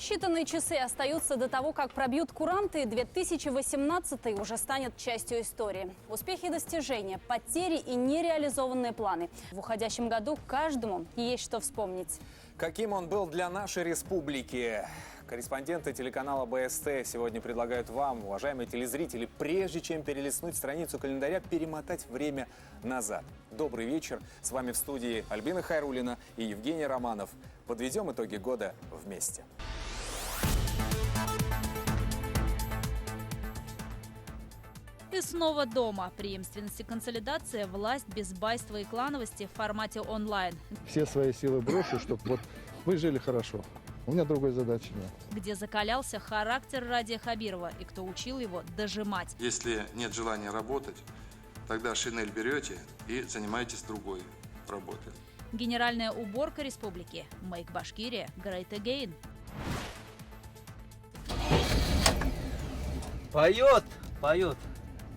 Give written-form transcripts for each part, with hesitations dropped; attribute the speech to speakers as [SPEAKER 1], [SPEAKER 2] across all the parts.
[SPEAKER 1] Считанные часы остаются до того, как пробьют куранты, и 2018 уже станет частью истории. Успехи и достижения, потери и нереализованные планы. В уходящем году каждому есть что вспомнить.
[SPEAKER 2] Каким он был для нашей республики? Корреспонденты телеканала БСТ сегодня предлагают вам, уважаемые телезрители, прежде чем перелистнуть страницу календаря, перемотать время назад. Добрый вечер. С вами в студии Альбина Хайруллина и Евгений Романов. Подведем итоги года вместе.
[SPEAKER 3] И снова дома. Преемственность и консолидация, власть без байства и клановости в формате онлайн.
[SPEAKER 4] Все свои силы брошу, чтобы вот вы жили хорошо. У меня другой задачи нет.
[SPEAKER 3] Где закалялся характер Радия Хабирова и кто учил его дожимать.
[SPEAKER 5] Если нет желания работать, тогда шинель берете и занимаетесь другой работой.
[SPEAKER 3] Генеральная уборка республики. Make Башкирия great again.
[SPEAKER 6] Поет.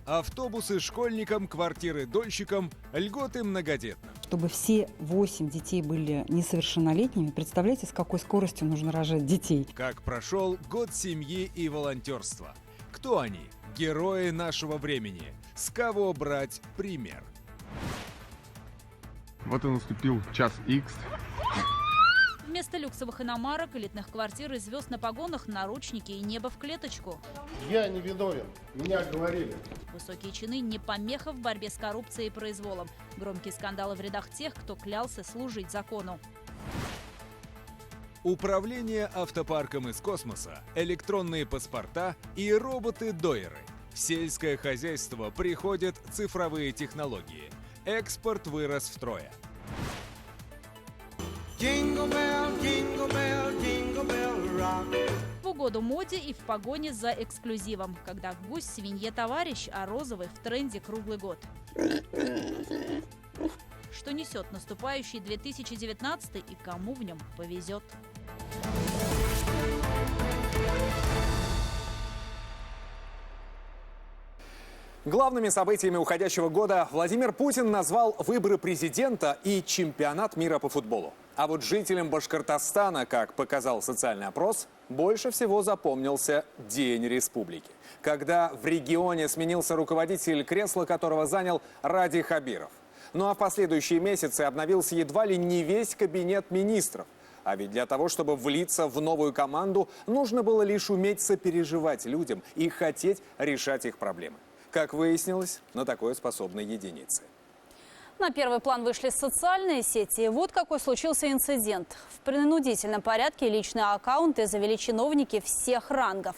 [SPEAKER 7] Автобусы школьникам, квартиры дольщикам, льготы многодетным.
[SPEAKER 8] Чтобы все 8 детей были несовершеннолетними, представляете, с какой скоростью нужно рожать детей?
[SPEAKER 7] Как прошел год семьи и волонтерства? Кто они? Герои нашего времени. С кого брать пример?
[SPEAKER 9] Вот и наступил час Х.
[SPEAKER 3] Вместо люксовых иномарок, элитных квартир и звезд на погонах наручники и небо в клеточку.
[SPEAKER 10] Я не виновен, меня говорили.
[SPEAKER 3] Высокие чины не помеха в борьбе с коррупцией и произволом. Громкие скандалы в рядах тех, кто клялся служить закону.
[SPEAKER 7] Управление автопарком из космоса, электронные паспорта и роботы-дойеры. В сельское хозяйство приходят цифровые технологии. Экспорт вырос втрое.
[SPEAKER 3] В угоду моде и в погоне за эксклюзивом. Когда гусь свинье товарищ, а розовый в тренде круглый год. Что несет наступающий 2019 и кому в нем повезет?
[SPEAKER 2] Главными событиями уходящего года Владимир Путин назвал выборы президента и чемпионат мира по футболу. А вот жителям Башкортостана, как показал социальный опрос, больше всего запомнился День Республики. Когда в регионе сменился руководитель, кресло которого занял Радий Хабиров. Ну а в последующие месяцы обновился едва ли не весь кабинет министров. А ведь для того, чтобы влиться в новую команду, нужно было лишь уметь сопереживать людям и хотеть решать их проблемы. Как выяснилось, на такое способны единицы.
[SPEAKER 1] На первый план вышли социальные сети. И вот какой случился инцидент. В принудительном порядке личные аккаунты завели чиновники всех рангов.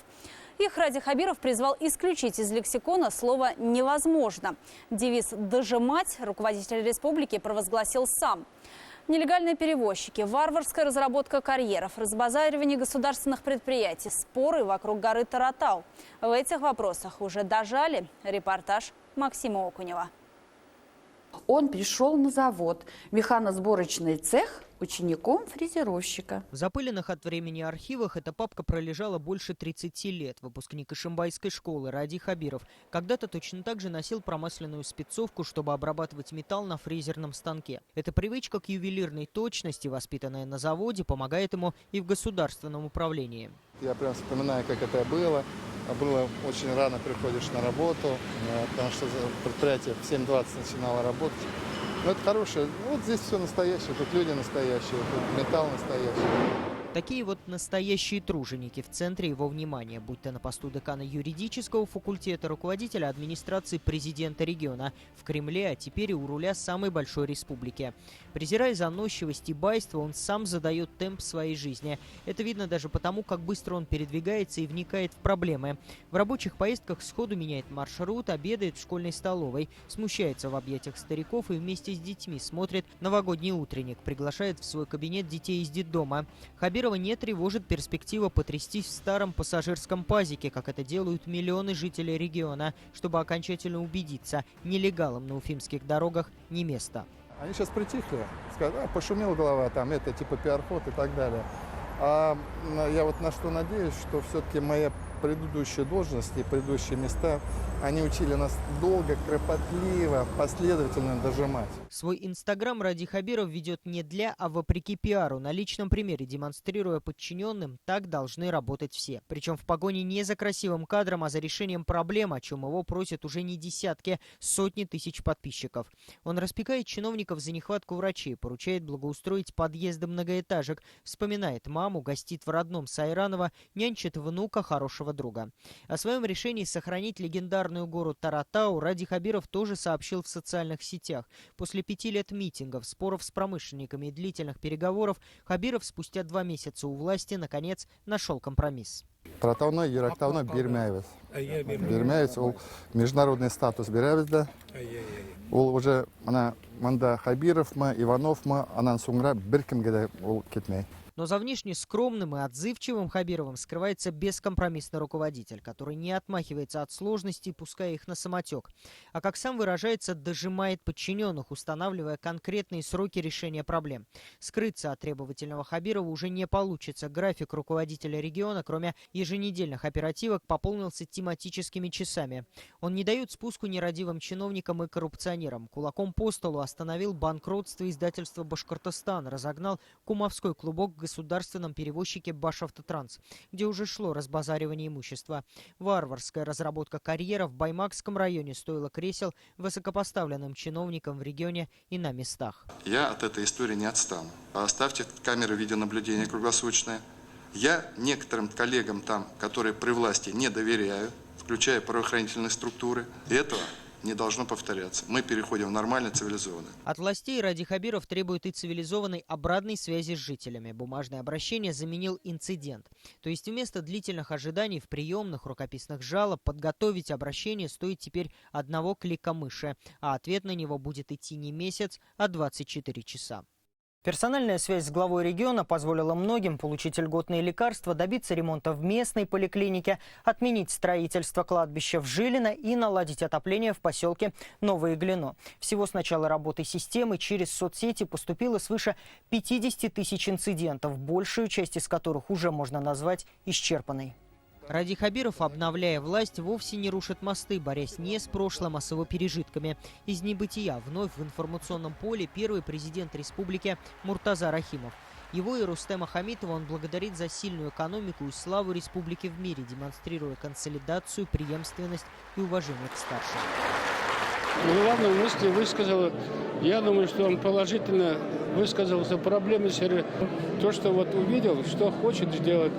[SPEAKER 1] Их Радий Хабиров призвал исключить из лексикона слово «невозможно». Девиз «дожимать» руководитель республики провозгласил сам. Нелегальные перевозчики, варварская разработка карьеров, разбазаривание государственных предприятий, споры вокруг горы Таратау. В этих вопросах уже дожали. Репортаж Максима Окунева.
[SPEAKER 11] Он пришел на завод, механосборочный цех, учеником фрезеровщика.
[SPEAKER 6] В запыленных от времени архивах эта папка пролежала больше 30 лет. Выпускник Ишимбайской школы Радий Хабиров когда-то точно так же носил промасленную спецовку, чтобы обрабатывать металл на фрезерном станке. Эта привычка к ювелирной точности, воспитанная на заводе, помогает ему и в государственном управлении.
[SPEAKER 4] Я прям вспоминаю, как это было. Было очень рано приходишь на работу, потому что предприятие в 7:20 начинало работать. Но это хорошее. Вот здесь все настоящее, тут люди настоящие, тут металл настоящий.
[SPEAKER 6] Такие вот настоящие труженики в центре его внимания, будь то на посту декана юридического факультета, руководителя администрации президента региона в Кремле, а теперь и у руля самой большой республики. Презирая заносчивость и байство, он сам задает темп своей жизни. Это видно даже потому, как быстро он передвигается и вникает в проблемы. В рабочих поездках сходу меняет маршрут, обедает в школьной столовой, смущается в объятиях стариков и вместе с детьми смотрит новогодний утренник, приглашает в свой кабинет детей из детдома. Хабирова не тревожит перспектива потрястись в старом пассажирском пазике, как это делают миллионы жителей региона, чтобы окончательно убедиться, нелегалам на уфимских дорогах не место.
[SPEAKER 4] Они сейчас притихли, сказали, пошумела голова, там это типа пиар-ход и так далее. А я вот на что надеюсь, что все-таки моя предыдущие должности, предыдущие места, они учили нас долго, кропотливо, последовательно дожимать.
[SPEAKER 6] Свой инстаграм Ради Хабиров ведет не для, а вопреки пиару, на личном примере демонстрируя подчиненным, так должны работать все. Причем в погоне не за красивым кадром, а за решением проблем, о чем его просят уже не десятки, сотни тысяч подписчиков. Он распекает чиновников за нехватку врачей, поручает благоустроить подъезды многоэтажек, вспоминает маму, гостит в родном Сайраново, нянчит внука хорошего друга. О своем решении сохранить легендарную гору Таратау Ради Хабиров тоже сообщил в социальных сетях. После 5 лет митингов, споров с промышленниками и длительных переговоров Хабиров спустя 2 месяца у власти наконец нашел компромисс.
[SPEAKER 4] Таратауны, Юрактауны бермейбіз. Бермейбіз, ол международный статус береміз да. Ол уже мында Хабиров мы, Иванов мы, анан соңра бір кімге де ол кетмей.
[SPEAKER 6] Но за внешне скромным и отзывчивым Хабировым скрывается бескомпромиссный руководитель, который не отмахивается от сложностей, пуская их на самотек, а, как сам выражается, дожимает подчиненных, устанавливая конкретные сроки решения проблем. Скрыться от требовательного Хабирова уже не получится. График руководителя региона, кроме еженедельных оперативок, пополнился тематическими часами. Он не дает спуску нерадивым чиновникам и коррупционерам. Кулаком по столу остановил банкротство издательства «Башкортостан», разогнал кумовской клубок в государственном перевозчике «Башавтотранс», где уже шло разбазаривание имущества. Варварская разработка карьера в Баймакском районе стоила кресел высокопоставленным чиновникам в регионе и на местах.
[SPEAKER 5] Я от этой истории не отстану. Оставьте камеры видеонаблюдения круглосуточные. Я некоторым коллегам там, которые при власти, не доверяю, включая правоохранительные структуры. И этого не должно повторяться. Мы переходим в нормально цивилизованное.
[SPEAKER 6] От властей Ради Хабиров требует и цивилизованной обратной связи с жителями. Бумажное обращение заменил инцидент. То есть вместо длительных ожиданий в приемных рукописных жалоб подготовить обращение стоит теперь одного клика мыши, а ответ на него будет идти не месяц, а 24 часа. Персональная связь с главой региона позволила многим получить льготные лекарства, добиться ремонта в местной поликлинике, отменить строительство кладбища в Жилино и наладить отопление в поселке Новое Глино. Всего с начала работы системы через соцсети поступило свыше 50 тысяч инцидентов, большую часть из которых уже можно назвать исчерпанной. Ради Хабиров, обновляя власть, вовсе не рушит мосты, борясь не с прошлым, а с его пережитками. Из небытия вновь в информационном поле первый президент республики Муртаза Рахимов. Его и Рустема Хамитова он благодарит за сильную экономику и славу республики в мире, демонстрируя консолидацию, преемственность и уважение к старшим.
[SPEAKER 12] Главную мысль высказал, я думаю, что он положительно высказался проблемы серии. То, что вот увидел, что хочет сделать,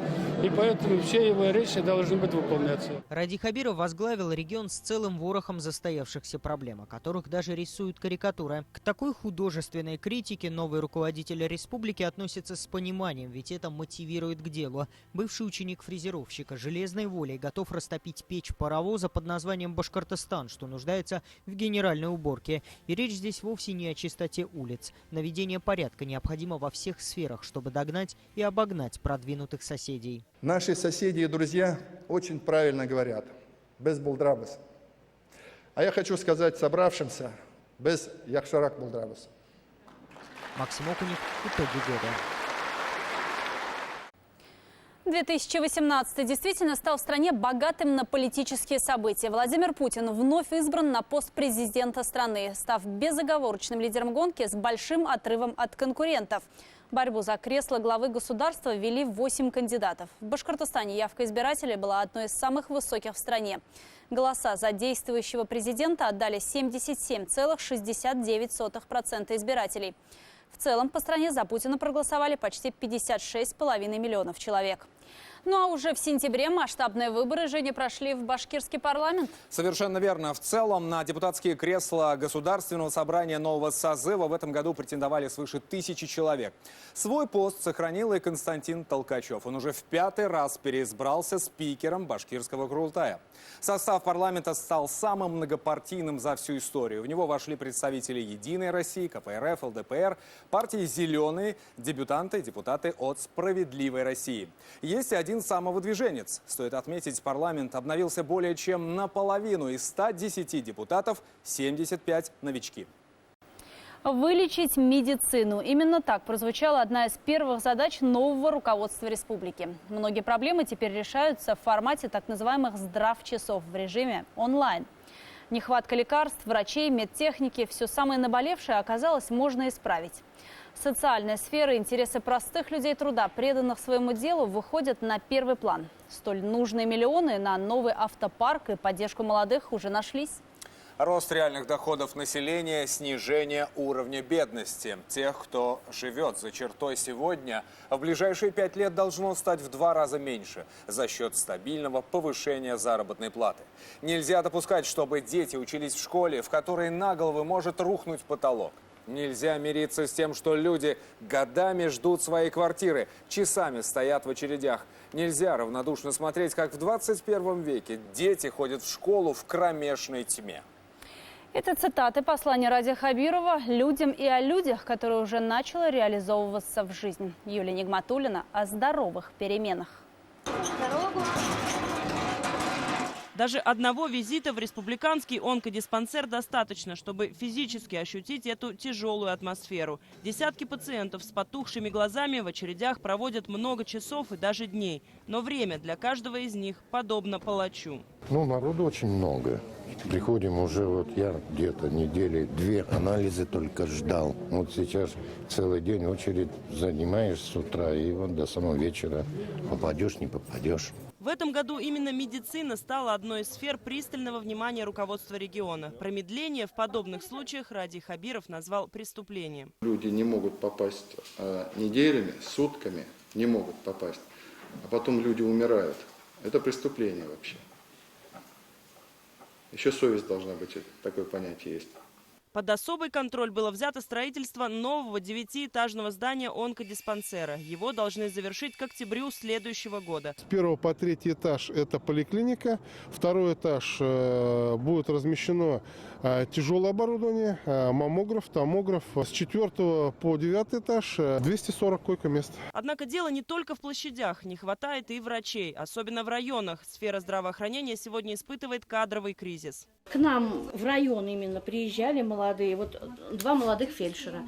[SPEAKER 12] и поэтому все его речи должны быть выполняться.
[SPEAKER 6] Ради Хабиров возглавил регион с целым ворохом застоявшихся проблем, о которых даже рисуют карикатуры. К такой художественной критике новый руководитель республики относится с пониманием, ведь это мотивирует к делу. Бывший ученик фрезеровщика железной волей готов растопить печь паровоза под названием «Башкортостан», что нуждается в генеральной уборке. И речь здесь вовсе не о чистоте улиц. Наведение порядка необходимо во всех сферах, чтобы догнать и обогнать продвинутых соседей.
[SPEAKER 4] Наши соседи и друзья очень правильно говорят: без булдрабас. А я хочу сказать собравшимся: без яхшарак булдрабас.
[SPEAKER 6] Максим Окунев, итоги года.
[SPEAKER 1] 2018 действительно стал в стране богатым на политические события. Владимир Путин вновь избран на пост президента страны, став безоговорочным лидером гонки с большим отрывом от конкурентов. Борьбу за кресло главы государства вели 8 кандидатов. В Башкортостане явка избирателей была одной из самых высоких в стране. Голоса за действующего президента отдали 77,69% избирателей. В целом по стране за Путина проголосовали почти 56,5 миллионов человек. Ну а уже в сентябре масштабные выборы, Женя, прошли в башкирский парламент.
[SPEAKER 2] Совершенно верно. В целом на депутатские кресла Государственного собрания нового созыва в этом году претендовали свыше 1000 человек. Свой пост сохранил и Константин Толкачев. Он уже в 5-й раз переизбрался спикером башкирского Курултая. Состав парламента стал самым многопартийным за всю историю. В него вошли представители «Единой России», КПРФ, ЛДПР, партии «Зеленые», дебютанты и депутаты от «Справедливой России». Есть и один самовыдвиженец. Стоит отметить, парламент обновился более чем наполовину. Из 110 депутатов 75 новички.
[SPEAKER 1] Вылечить медицину. Именно так прозвучала одна из первых задач нового руководства республики. Многие проблемы теперь решаются в формате так называемых здравчасов в режиме онлайн. Нехватка лекарств, врачей, медтехники – все самое наболевшее, оказалось, можно исправить. Социальная сфера, интересы простых людей труда, преданных своему делу, выходят на первый план. Столь нужные миллионы на новый автопарк и поддержку молодых уже нашлись.
[SPEAKER 2] Рост реальных доходов населения, снижение уровня бедности. Тех, кто живет за чертой сегодня, в ближайшие 5 лет должно стать в 2 раза меньше за счет стабильного повышения заработной платы. Нельзя допускать, чтобы дети учились в школе, в которой на головы может рухнуть потолок. Нельзя мириться с тем, что люди годами ждут своей квартиры, часами стоят в очередях. Нельзя равнодушно смотреть, как в 21 веке дети ходят в школу в кромешной тьме.
[SPEAKER 1] Это цитаты послания Ради Хабирова людям и о людях, которые уже начало реализовываться в жизнь. Юлия Нигматуллина о здоровых переменах.
[SPEAKER 13] Даже одного визита в республиканский онкодиспансер достаточно, чтобы физически ощутить эту тяжелую атмосферу. Десятки пациентов с потухшими глазами в очередях проводят много часов и даже дней. Но время для каждого из них подобно палачу.
[SPEAKER 14] Народу очень много. Приходим уже, я где-то недели 2 анализы только ждал. Сейчас целый день очередь занимаешь с утра и до самого вечера. Попадешь, не попадешь.
[SPEAKER 13] В этом году именно медицина стала одной из сфер пристального внимания руководства региона. Промедление в подобных случаях Ради Хабиров назвал преступлением.
[SPEAKER 5] Люди не могут попасть неделями, сутками, не могут попасть. А потом люди умирают. Это преступление вообще. Еще совесть должна быть, такое понятие есть.
[SPEAKER 13] Под особый контроль было взято строительство нового 9-этажного здания онкодиспансера. Его должны завершить к октябрю следующего года.
[SPEAKER 10] С 1 по 3 этаж это поликлиника. 2 этаж будет размещено тяжелое оборудование, маммограф, томограф. С 4 по 9 этаж 240 койко-мест.
[SPEAKER 13] Однако дело не только в площадях. Не хватает и врачей, особенно в районах. Сфера здравоохранения сегодня испытывает кадровый кризис.
[SPEAKER 15] К нам в район именно приезжали молодые, 2 молодых фельдшера.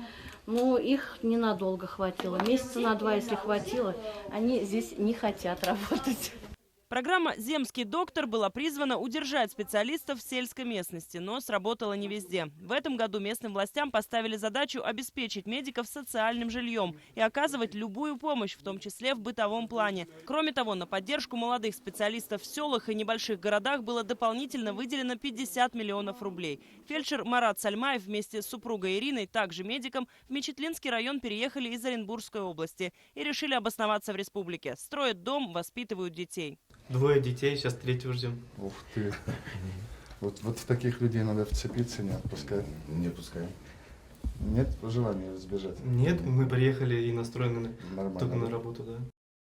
[SPEAKER 15] Но их ненадолго хватило, месяца на 2, если хватило, они здесь не хотят работать.
[SPEAKER 13] Программа «Земский доктор» была призвана удержать специалистов в сельской местности, но сработала не везде. В этом году местным властям поставили задачу обеспечить медиков социальным жильем и оказывать любую помощь, в том числе в бытовом плане. Кроме того, на поддержку молодых специалистов в селах и небольших городах было дополнительно выделено 50 миллионов рублей. Фельдшер Марат Сальмаев вместе с супругой Ириной, также медиком, в Мечетлинский район переехали из Оренбургской области и решили обосноваться в республике. Строят дом, воспитывают детей.
[SPEAKER 16] 2 детей, сейчас 3-ю ждем.
[SPEAKER 5] Ух ты. Вот в таких людей надо вцепиться, не отпускать.
[SPEAKER 16] Не отпускаем.
[SPEAKER 5] Нет желания сбежать?
[SPEAKER 16] Нет, мы приехали и настроены
[SPEAKER 5] нормально,
[SPEAKER 16] только на работу, да.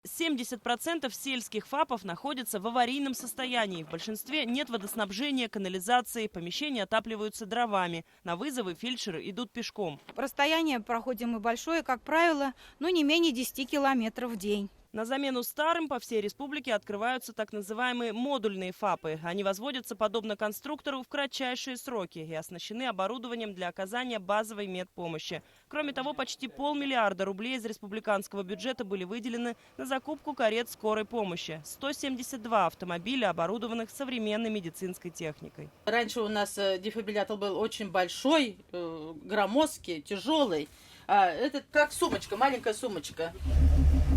[SPEAKER 13] 70% сельских ФАПов находятся в аварийном состоянии. В большинстве нет водоснабжения, канализации, помещения отапливаются дровами. На вызовы фельдшеры идут пешком.
[SPEAKER 17] Расстояние проходим мы большое, как правило, не менее 10 километров в день.
[SPEAKER 13] На замену старым по всей республике открываются так называемые модульные ФАПы. Они возводятся подобно конструктору в кратчайшие сроки и оснащены оборудованием для оказания базовой медпомощи. Кроме того, почти 500 миллиона рублей из республиканского бюджета были выделены на закупку карет скорой помощи. 172 автомобиля, оборудованных современной медицинской техникой.
[SPEAKER 18] Раньше у нас дефибриллятор был очень большой, громоздкий, тяжелый. Это как сумочка, маленькая сумочка.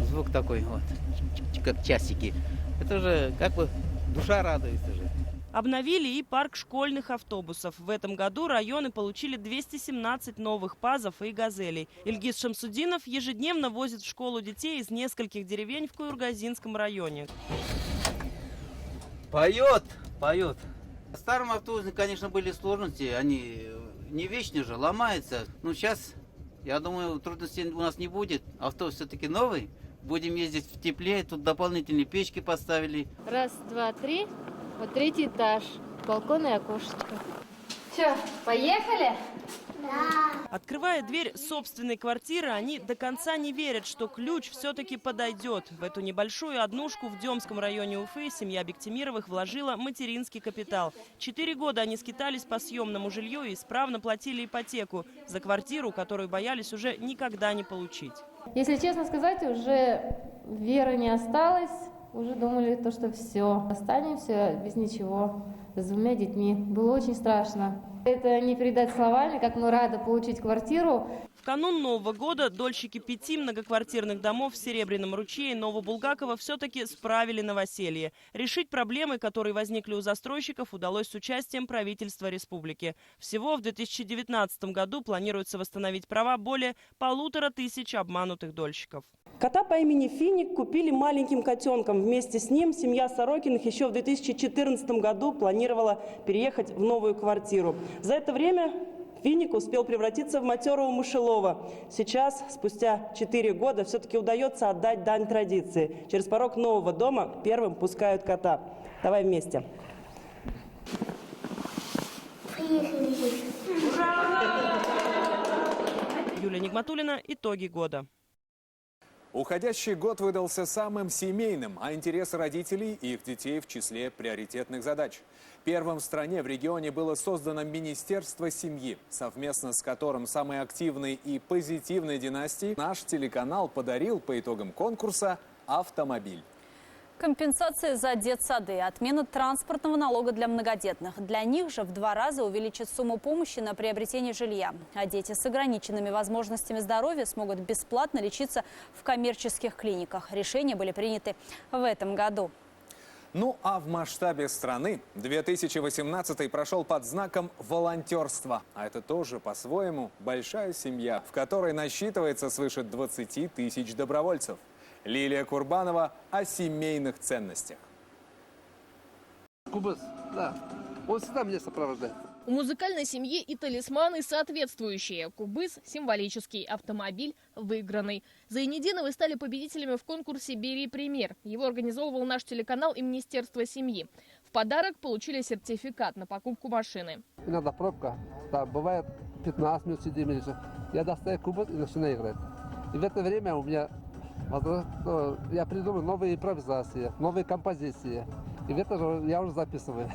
[SPEAKER 19] Звук такой как часики. Это уже душа радуется же.
[SPEAKER 13] Обновили и парк школьных автобусов. В этом году районы получили 217 новых ПАЗов и газелей. Ильгиз Шамсудинов ежедневно возит в школу детей из нескольких деревень в Куюргазинском районе.
[SPEAKER 19] Поет. В старом автобусе, конечно, были сложности. Они не вечные же, ломаются. Сейчас, я думаю, трудностей у нас не будет. Автобус все-таки новый. Будем ездить в тепле. Тут дополнительные печки поставили.
[SPEAKER 20] 1, 2, 3. 3-й этаж. Балкон и окошечко. Че, поехали?
[SPEAKER 13] Открывая дверь собственной квартиры, они до конца не верят, что ключ все-таки подойдет. В эту небольшую однушку в Демском районе Уфы семья Бектимировых вложила материнский капитал. 4 года они скитались по съемному жилью и исправно платили ипотеку за квартиру, которую боялись уже никогда не получить.
[SPEAKER 20] Если честно сказать, уже веры не осталось. Уже думали, что все, останемся без ничего, с 2 детьми. Было очень страшно. Это не передать словами, как мы рады получить квартиру.
[SPEAKER 13] В канун Нового года дольщики 5 многоквартирных домов в Серебряном ручье и Новобулгаково все-таки справили новоселье. Решить проблемы, которые возникли у застройщиков, удалось с участием правительства республики. Всего в 2019 году планируется восстановить права более 1500 обманутых дольщиков.
[SPEAKER 21] Кота по имени Финик купили маленьким котенком. Вместе с ним семья Сорокиных еще в 2014 году планировала переехать в новую квартиру. За это время Финик успел превратиться в матерого мышелова. Сейчас, спустя 4 года, все-таки удается отдать дань традиции. Через порог нового дома первым пускают кота. Давай вместе.
[SPEAKER 13] Юлия Нигматуллина. Итоги года.
[SPEAKER 2] Уходящий год выдался самым семейным, а интересы родителей и их детей в числе приоритетных задач. Первым в стране в регионе было создано Министерство семьи, совместно с которым самой активной и позитивной династии наш телеканал подарил по итогам конкурса автомобиль.
[SPEAKER 1] Компенсации за детсады, отмена транспортного налога для многодетных. Для них же в 2 раза увеличат сумму помощи на приобретение жилья. А дети с ограниченными возможностями здоровья смогут бесплатно лечиться в коммерческих клиниках. Решения были приняты в этом году.
[SPEAKER 2] Ну а в масштабе страны 2018 прошел под знаком волонтерства. А это тоже по-своему большая семья, в которой насчитывается свыше 20 тысяч добровольцев. Лилия Курбанова о семейных ценностях.
[SPEAKER 22] Кубас, да, он всегда меня сопровождает.
[SPEAKER 23] У музыкальной семьи и талисманы соответствующие. Кубыс – символический, автомобиль – выигранный. Заинединовы стали победителями в конкурсе «Бери пример». Его организовывал наш телеканал и Министерство семьи. В подарок получили сертификат на покупку машины.
[SPEAKER 22] Иногда пробка, да, бывает 15 минут сидим, я достаю кубас и начинаю играть. И в это время у меня я придумал новые импровизации, новые композиции. И это я уже записываю.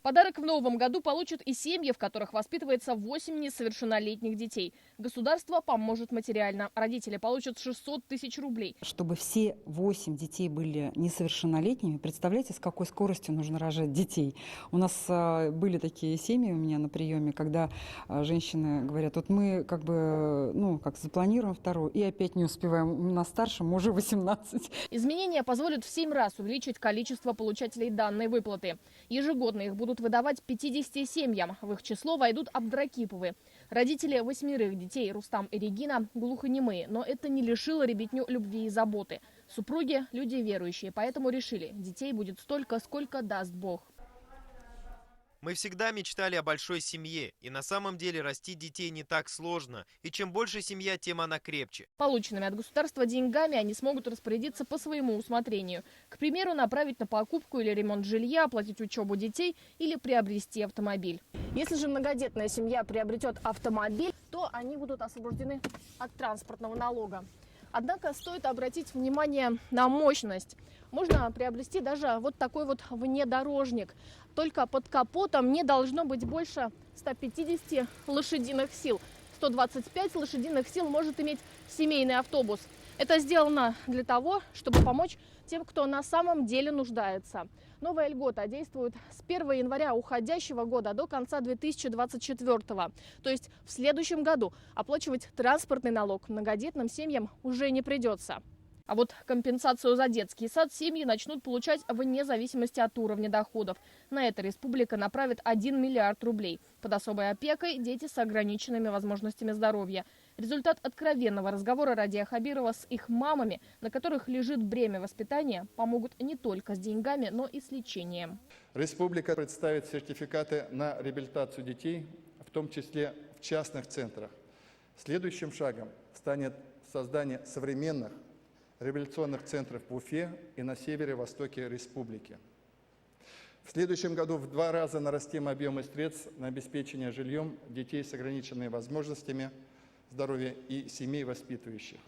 [SPEAKER 23] Подарок в новом году получат и семьи, в которых воспитывается 8 несовершеннолетних детей. Государство поможет материально. Родители получат 600 тысяч рублей.
[SPEAKER 8] Чтобы все 8 детей были несовершеннолетними, представляете, с какой скоростью нужно рожать детей? У нас были такие семьи у меня на приеме, когда женщины говорят, вот мы как запланируем 2-ю и опять не успеваем. На старшем уже 18.
[SPEAKER 23] Изменения позволят в 7 раз увеличить количество получателей данной выплаты. Ежегодно их будут выдавать 50 семьям. В их число войдут Абдракиповы. Родители 8 детей Рустам и Регина глухонемые, но это не лишило ребятню любви и заботы. Супруги – люди верующие, поэтому решили, детей будет столько, сколько даст Бог.
[SPEAKER 24] Мы всегда мечтали о большой семье, и на самом деле растить детей не так сложно, и чем больше семья, тем она крепче.
[SPEAKER 23] Полученными от государства деньгами они смогут распорядиться по своему усмотрению. К примеру, направить на покупку или ремонт жилья, оплатить учебу детей или приобрести автомобиль. Если же многодетная семья приобретет автомобиль, то они будут освобождены от транспортного налога. Однако стоит обратить внимание на мощность. Можно приобрести даже вот такой вот внедорожник. Только под капотом не должно быть больше 150 лошадиных сил. 125 лошадиных сил может иметь семейный автобус. Это сделано для того, чтобы помочь тем, кто на самом деле нуждается. Новая льгота действует с 1 января уходящего года до конца 2024. То есть в следующем году оплачивать транспортный налог многодетным семьям уже не придется. А вот компенсацию за детский сад семьи начнут получать вне зависимости от уровня доходов. На это республика направит 1 миллиард рублей. Под особой опекой дети с ограниченными возможностями здоровья. Результат откровенного разговора Радия Хабирова с их мамами, на которых лежит бремя воспитания, помогут не только с деньгами, но и с лечением.
[SPEAKER 4] Республика представит сертификаты на реабилитацию детей, в том числе в частных центрах. Следующим шагом станет создание современных реабилитационных центров в Уфе и на севере-востоке республики. В следующем году в 2 раза нарастим объемы средств на обеспечение жильем детей с ограниченными возможностями здоровья и семей воспитывающих.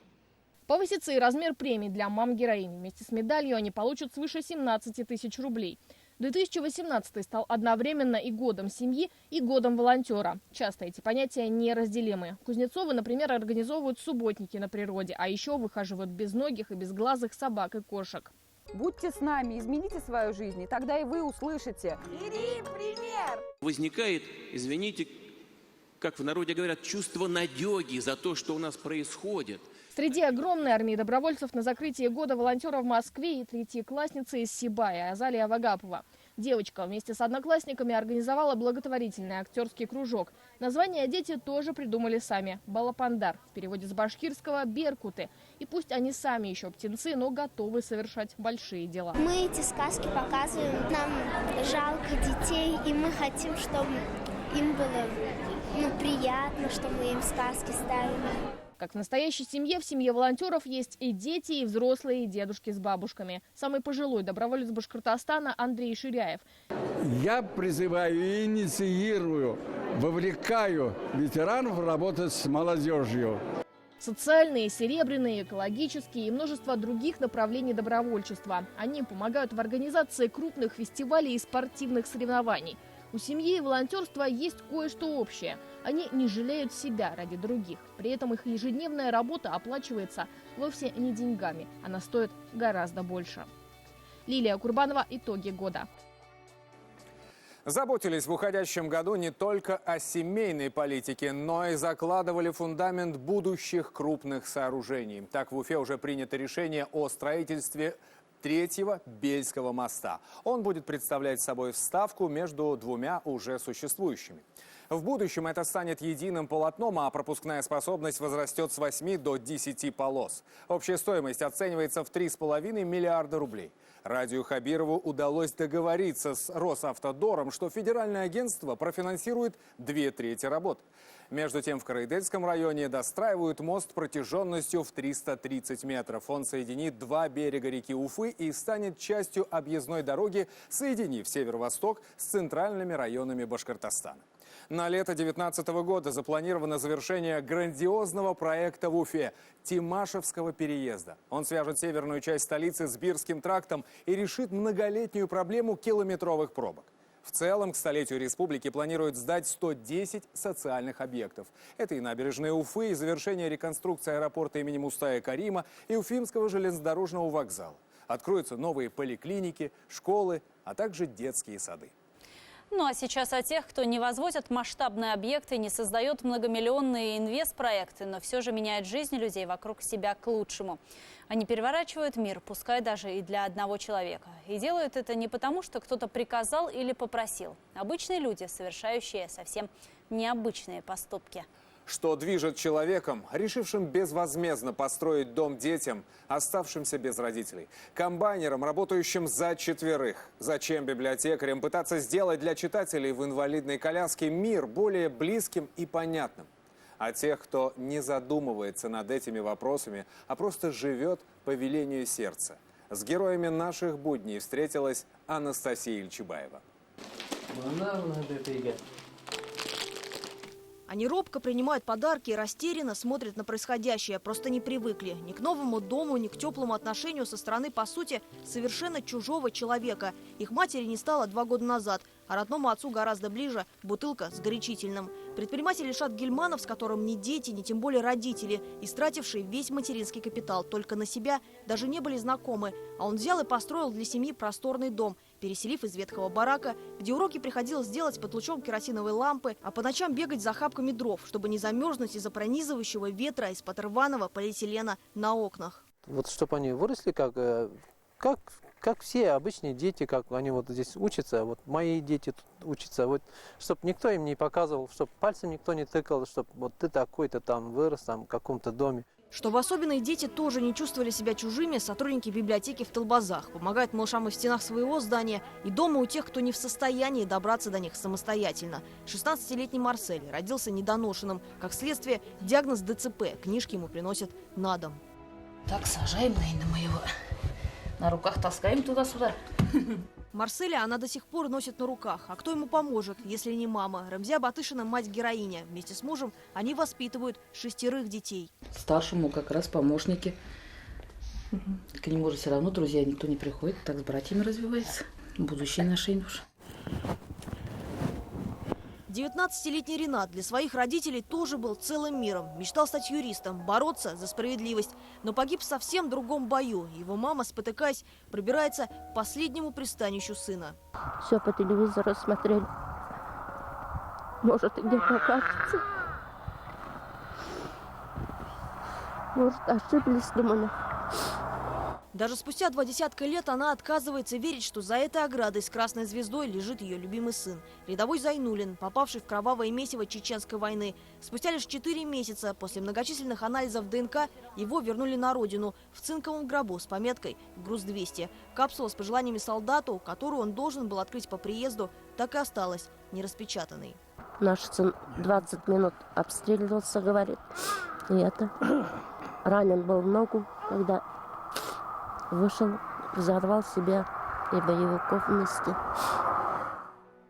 [SPEAKER 23] Повысится и размер премий для мам-героинь. Вместе с медалью они получат свыше 17 тысяч рублей. 2018 стал одновременно и годом семьи, и годом волонтера. Часто эти понятия неразделимы. Кузнецовы, например, организовывают субботники на природе, а еще выхаживают безногих и безглазых собак и кошек.
[SPEAKER 3] Будьте с нами, измените свою жизнь, и тогда и вы услышите. Бери пример!
[SPEAKER 7] Возникает, извините, как в народе говорят, чувство надеги за то, что у нас происходит.
[SPEAKER 23] Среди огромной армии добровольцев на закрытии года волонтера в Москве и третьеклассница из Сибая Азалия Вагапова. Девочка вместе с одноклассниками организовала благотворительный актерский кружок. Название дети тоже придумали сами. Балапандар. В переводе с башкирского «беркуты». И пусть они сами еще птенцы, но готовы совершать большие дела.
[SPEAKER 9] Мы эти сказки показываем. Нам жалко детей, и мы хотим, чтобы им было приятно, что мы им сказки ставим.
[SPEAKER 23] Как в настоящей семье, в семье волонтеров есть и дети, и взрослые, и дедушки с бабушками. Самый пожилой доброволец Башкортостана Андрей Ширяев.
[SPEAKER 11] Я призываю и инициирую, вовлекаю ветеранов работать с молодежью.
[SPEAKER 23] Социальные, серебряные, экологические и множество других направлений добровольчества. Они помогают в организации крупных фестивалей и спортивных соревнований. У семьи и волонтерства есть кое-что общее. Они не жалеют себя ради других. При этом их ежедневная работа оплачивается вовсе не деньгами. Она стоит гораздо больше. Лилия Курбанова. Итоги года.
[SPEAKER 2] Заботились в уходящем году не только о семейной политике, но и закладывали фундамент будущих крупных сооружений. Так, в Уфе уже принято решение о строительстве 3-го Бельского моста. Он будет представлять собой вставку между 2 уже существующими. В будущем это станет единым полотном, а пропускная способность возрастет с 8 до 10 полос. Общая стоимость оценивается в 3,5 миллиарда рублей. Радию Хабирову удалось договориться с Росавтодором, что федеральное агентство профинансирует 2/3 работ. Между тем, в Караидельском районе достраивают мост протяженностью в 330 метров. Он соединит 2 берега реки Уфы и станет частью объездной дороги, соединив северо-восток с центральными районами Башкортостана. На лето 2019 года запланировано завершение грандиозного проекта в Уфе – Тимашевского переезда. Он свяжет северную часть столицы с Бирским трактом и решит многолетнюю проблему километровых пробок. В целом, к столетию республики планируют сдать 110 социальных объектов. Это и набережные Уфы, и завершение реконструкции аэропорта имени Мустая Карима, и Уфимского железнодорожного вокзала. Откроются новые поликлиники, школы, а также детские сады.
[SPEAKER 1] Ну а сейчас о тех, кто не возводит масштабные объекты, не создает многомиллионные инвестпроекты, но все же меняет жизнь людей вокруг себя к лучшему. Они переворачивают мир, пускай даже и для одного человека. И делают это не потому, что кто-то приказал или попросил. Обычные люди, совершающие совсем необычные поступки.
[SPEAKER 2] Что движет человеком, решившим безвозмездно построить дом детям, оставшимся без родителей? Комбайнерам, работающим за 4. Зачем библиотекарям пытаться сделать для читателей в инвалидной коляске мир более близким и понятным? А тех, кто не задумывается над этими вопросами, а просто живет по велению сердца. С героями наших будней встретилась Анастасия Ильчебаева.
[SPEAKER 25] Они робко принимают подарки и растерянно смотрят на происходящее. Просто не привыкли ни к новому дому, ни к теплому отношению со стороны, по сути, совершенно чужого человека. Их матери не стало 2 года назад, а родному отцу гораздо ближе бутылка с горячительным. Предприниматель Ильшат Гильманов, с которым ни дети, ни тем более родители, истратившие весь материнский капитал только на себя, даже не были знакомы. А он взял и построил для семьи просторный дом, переселив из ветхого барака, где уроки приходилось делать под лучом керосиновой лампы, а по ночам бегать за охапками дров, чтобы не замерзнуть из-за пронизывающего ветра из-под рваного полиэтилена на окнах.
[SPEAKER 26] Вот чтобы они выросли как все обычные дети, как они вот здесь учатся, вот мои дети тут учатся, вот, чтобы никто им не показывал, чтобы пальцем никто не тыкал, чтобы вот ты такой-то там вырос там, в каком-то доме.
[SPEAKER 25] Чтобы особенные дети тоже не чувствовали себя чужими, сотрудники библиотеки в Талбазах помогают малышам и в стенах своего здания, и дома у тех, кто не в состоянии добраться до них самостоятельно. 16-летний Марсель родился недоношенным. Как следствие, диагноз ДЦП. Книжки ему приносят на дом.
[SPEAKER 15] Так, сажаем, наверное, мы его на руках таскаем туда-сюда.
[SPEAKER 25] Марселя она до сих пор носит на руках. А кто ему поможет, если не мама? Рамзия Батышина – мать-героиня. Вместе с мужем они воспитывают 6 детей.
[SPEAKER 5] Старшему как раз помощники. К нему же все равно друзья никто не приходит. Так с братьями развивается. Будущее нашей уже.
[SPEAKER 25] 19-летний Ренат для своих родителей тоже был целым миром. Мечтал стать юристом, бороться за справедливость. Но погиб в совсем другом бою. Его мама, спотыкаясь, пробирается к последнему пристанищу сына.
[SPEAKER 6] Все по телевизору смотрели. Может, и где-то окажется. Может, ошиблись, думали.
[SPEAKER 25] Даже спустя 20 лет она отказывается верить, что за этой оградой с красной звездой лежит ее любимый сын. Рядовой Зайнулин, попавший в кровавое месиво Чеченской войны. Спустя лишь 4 месяца после многочисленных анализов ДНК его вернули на родину в цинковом гробу с пометкой «Груз-200». Капсула с пожеланиями солдату, которую он должен был открыть по приезду, так и осталась нераспечатанной.
[SPEAKER 6] Наш сын 20 минут обстреливался, говорит. И это ранен был в ногу, когда вышел, взорвал себя и боевиков вместе.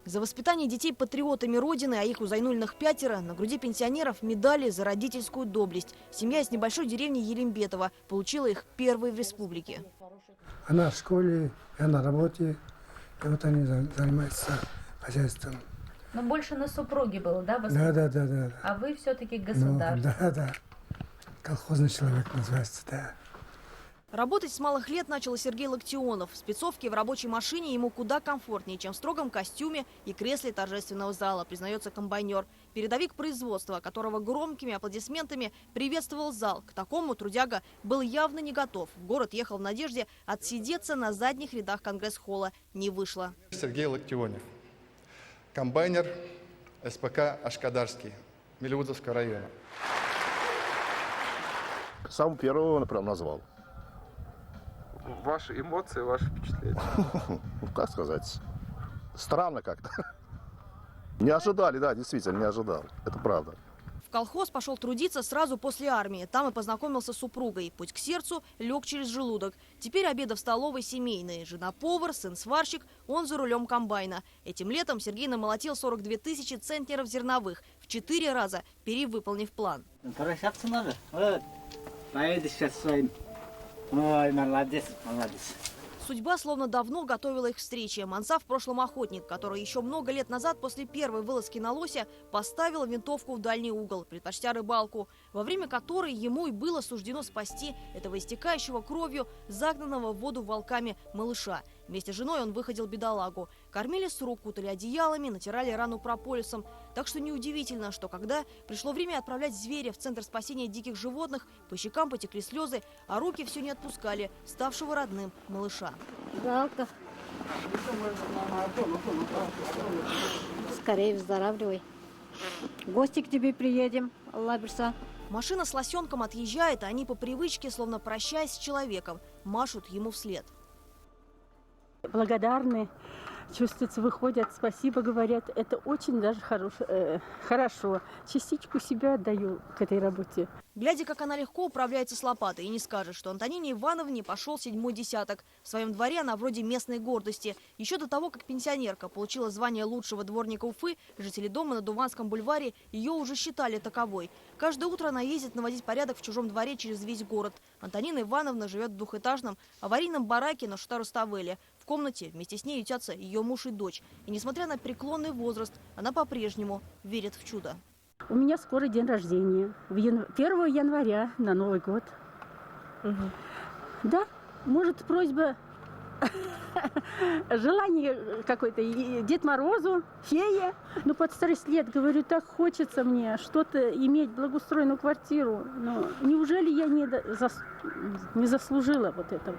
[SPEAKER 25] За воспитание детей патриотами Родины, а их у Зайнулиных 5, на груди пенсионеров медали за родительскую доблесть. Семья из небольшой деревни Елембетово получила их первой в республике.
[SPEAKER 10] Она в школе, я на работе, и вот они занимаются хозяйством.
[SPEAKER 12] Но больше на супруге было, да?
[SPEAKER 10] Да.
[SPEAKER 12] А вы все-таки государство.
[SPEAKER 10] Да. Колхозный человек называется, да.
[SPEAKER 25] Работать с малых лет начал и Сергей Локтионов. В спецовке в рабочей машине ему куда комфортнее, чем в строгом костюме и кресле торжественного зала, признается комбайнер. Передовик производства, которого громкими аплодисментами приветствовал зал. К такому трудяга был явно не готов. В город ехал в надежде отсидеться на задних рядах конгресс-холла. Не вышло.
[SPEAKER 4] Сергей Локтионов, комбайнер СПК «Ашкадарский», Мелеузовского района.
[SPEAKER 14] Самого первого он прям назвал.
[SPEAKER 16] Ваши эмоции, ваши впечатления?
[SPEAKER 14] Как сказать? Странно как-то. Не ожидали, да, действительно, не ожидал. Это правда.
[SPEAKER 25] В колхоз пошел трудиться сразу после армии. Там и познакомился с супругой. Путь к сердцу лег через желудок. Теперь обеды в столовой семейные. Жена-повар, сын-сварщик, он за рулем комбайна. Этим летом Сергей намолотил 42 тысячи центнеров зерновых. В 4 раза перевыполнив план.
[SPEAKER 27] Прощаться надо. Вот. Поеду сейчас своим. Ой, молодец.
[SPEAKER 25] Судьба словно давно готовила их к встрече. Мансав в прошлом охотник, который еще много лет назад после первой вылазки на лося поставил винтовку в дальний угол, предпочтя рыбалку, во время которой ему и было суждено спасти этого истекающего кровью, загнанного в воду волками малыша. Вместе с женой он выходил бедолагу. Кормили с рук, кутали одеялами, натирали рану прополисом. Так что неудивительно, что когда пришло время отправлять зверя в Центр спасения диких животных, по щекам потекли слезы, а руки все не отпускали ставшего родным малыша.
[SPEAKER 6] Жалко. Скорее выздоравливай. В гости к тебе приедем, Аллаберса.
[SPEAKER 25] Машина с лосенком отъезжает, а они по привычке, словно прощаясь с человеком, машут ему вслед.
[SPEAKER 28] Благодарны, чувствуется, выходят, спасибо говорят. Это очень даже хорошо. Частичку себя отдаю к этой работе.
[SPEAKER 25] Глядя, как она легко управляется с лопатой, и не скажешь, что Антонине Ивановне пошел 7-й десяток. В своем дворе она вроде местной гордости. Еще до того, как пенсионерка получила звание лучшего дворника Уфы, жители дома на Дуванском бульваре ее уже считали таковой. Каждое утро она ездит наводить порядок в чужом дворе через весь город. Антонина Ивановна живет в двухэтажном аварийном бараке на Шута-Руставели. В комнате вместе с ней ютятся ее муж и дочь. И несмотря на преклонный возраст, она по-прежнему верит в чудо.
[SPEAKER 28] У меня скоро день рождения. 1 января на Новый год. Да, может, просьба, желание какое-то, Дед Морозу, фея. Но под старость лет, говорю, так хочется мне что-то иметь, благоустроенную квартиру. Но неужели я не заслужила вот этого?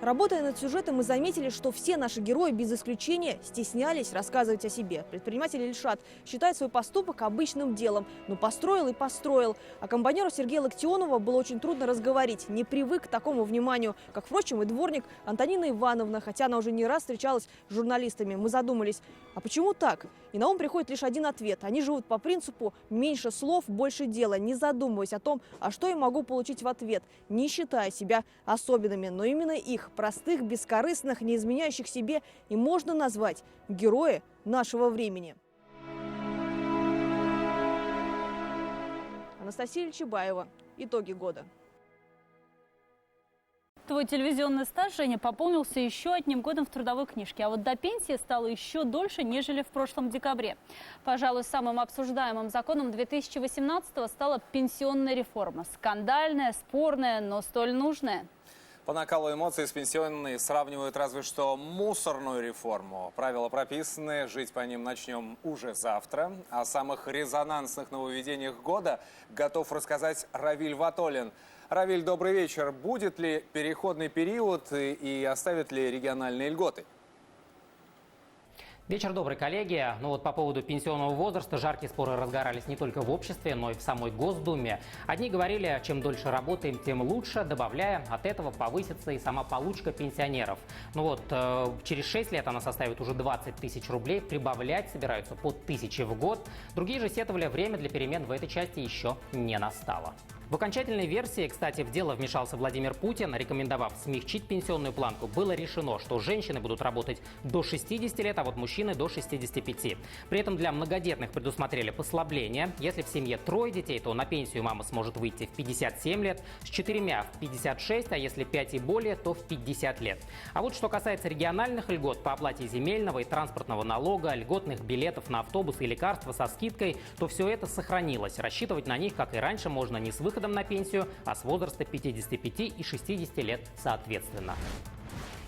[SPEAKER 25] Работая над сюжетом, мы заметили, что все наши герои без исключения стеснялись рассказывать о себе. Предприниматель Ильшат считает свой поступок обычным делом. Но построил и построил. А комбайнеру Сергея Локтионова было очень трудно разговорить. Не привык к такому вниманию. Как, впрочем, и дворник Антонина Ивановна, хотя она уже не раз встречалась с журналистами. Мы задумались, а почему так? И на ум приходит лишь один ответ. Они живут по принципу «меньше слов, больше дела», не задумываясь о том, а что я могу получить в ответ, не считая себя особенными. Но именно их, простых, бескорыстных, не изменяющих себе, и можно назвать герои нашего времени. Анастасия Чебаева. Итоги года.
[SPEAKER 1] Твой телевизионный стаж, Женя, пополнился еще одним годом в трудовой книжке. А вот до пенсии стало еще дольше, нежели в прошлом декабре. Пожалуй, самым обсуждаемым законом 2018-го стала пенсионная реформа. Скандальная, спорная, но столь нужная.
[SPEAKER 2] По накалу эмоций с пенсионной сравнивают разве что мусорную реформу. Правила прописаны, жить по ним начнем уже завтра. О самых резонансных нововведениях года готов рассказать Равиль Ватолин. Равиль, добрый вечер. Будет ли переходный период и оставят ли региональные льготы?
[SPEAKER 13] Вечер добрый, коллеги. Ну вот по поводу пенсионного возраста жаркие споры разгорались не только в обществе, но и в самой Госдуме. Одни говорили, чем дольше работаем, тем лучше, добавляя, от этого повысится и сама получка пенсионеров. Ну вот, через 6 лет она составит уже 20 тысяч рублей, прибавлять собираются по 1000 в год. Другие же сетовали, время для перемен в этой части еще не настало. В окончательной версии, кстати, в дело вмешался Владимир Путин. Рекомендовав смягчить пенсионную планку, было решено, что женщины будут работать до 60 лет, а вот мужчины до 65. При этом для многодетных предусмотрели послабление. Если в семье 3 детей, то на пенсию мама сможет выйти в 57 лет, с 4 в 56, а если 5 и более, то в 50 лет. А вот что касается региональных льгот по оплате земельного и транспортного налога, льготных билетов на автобусы и лекарства со скидкой, то все это сохранилось. Рассчитывать на них, как и раньше, можно не с выходом на пенсию, а с возраста 55 и 60 лет соответственно.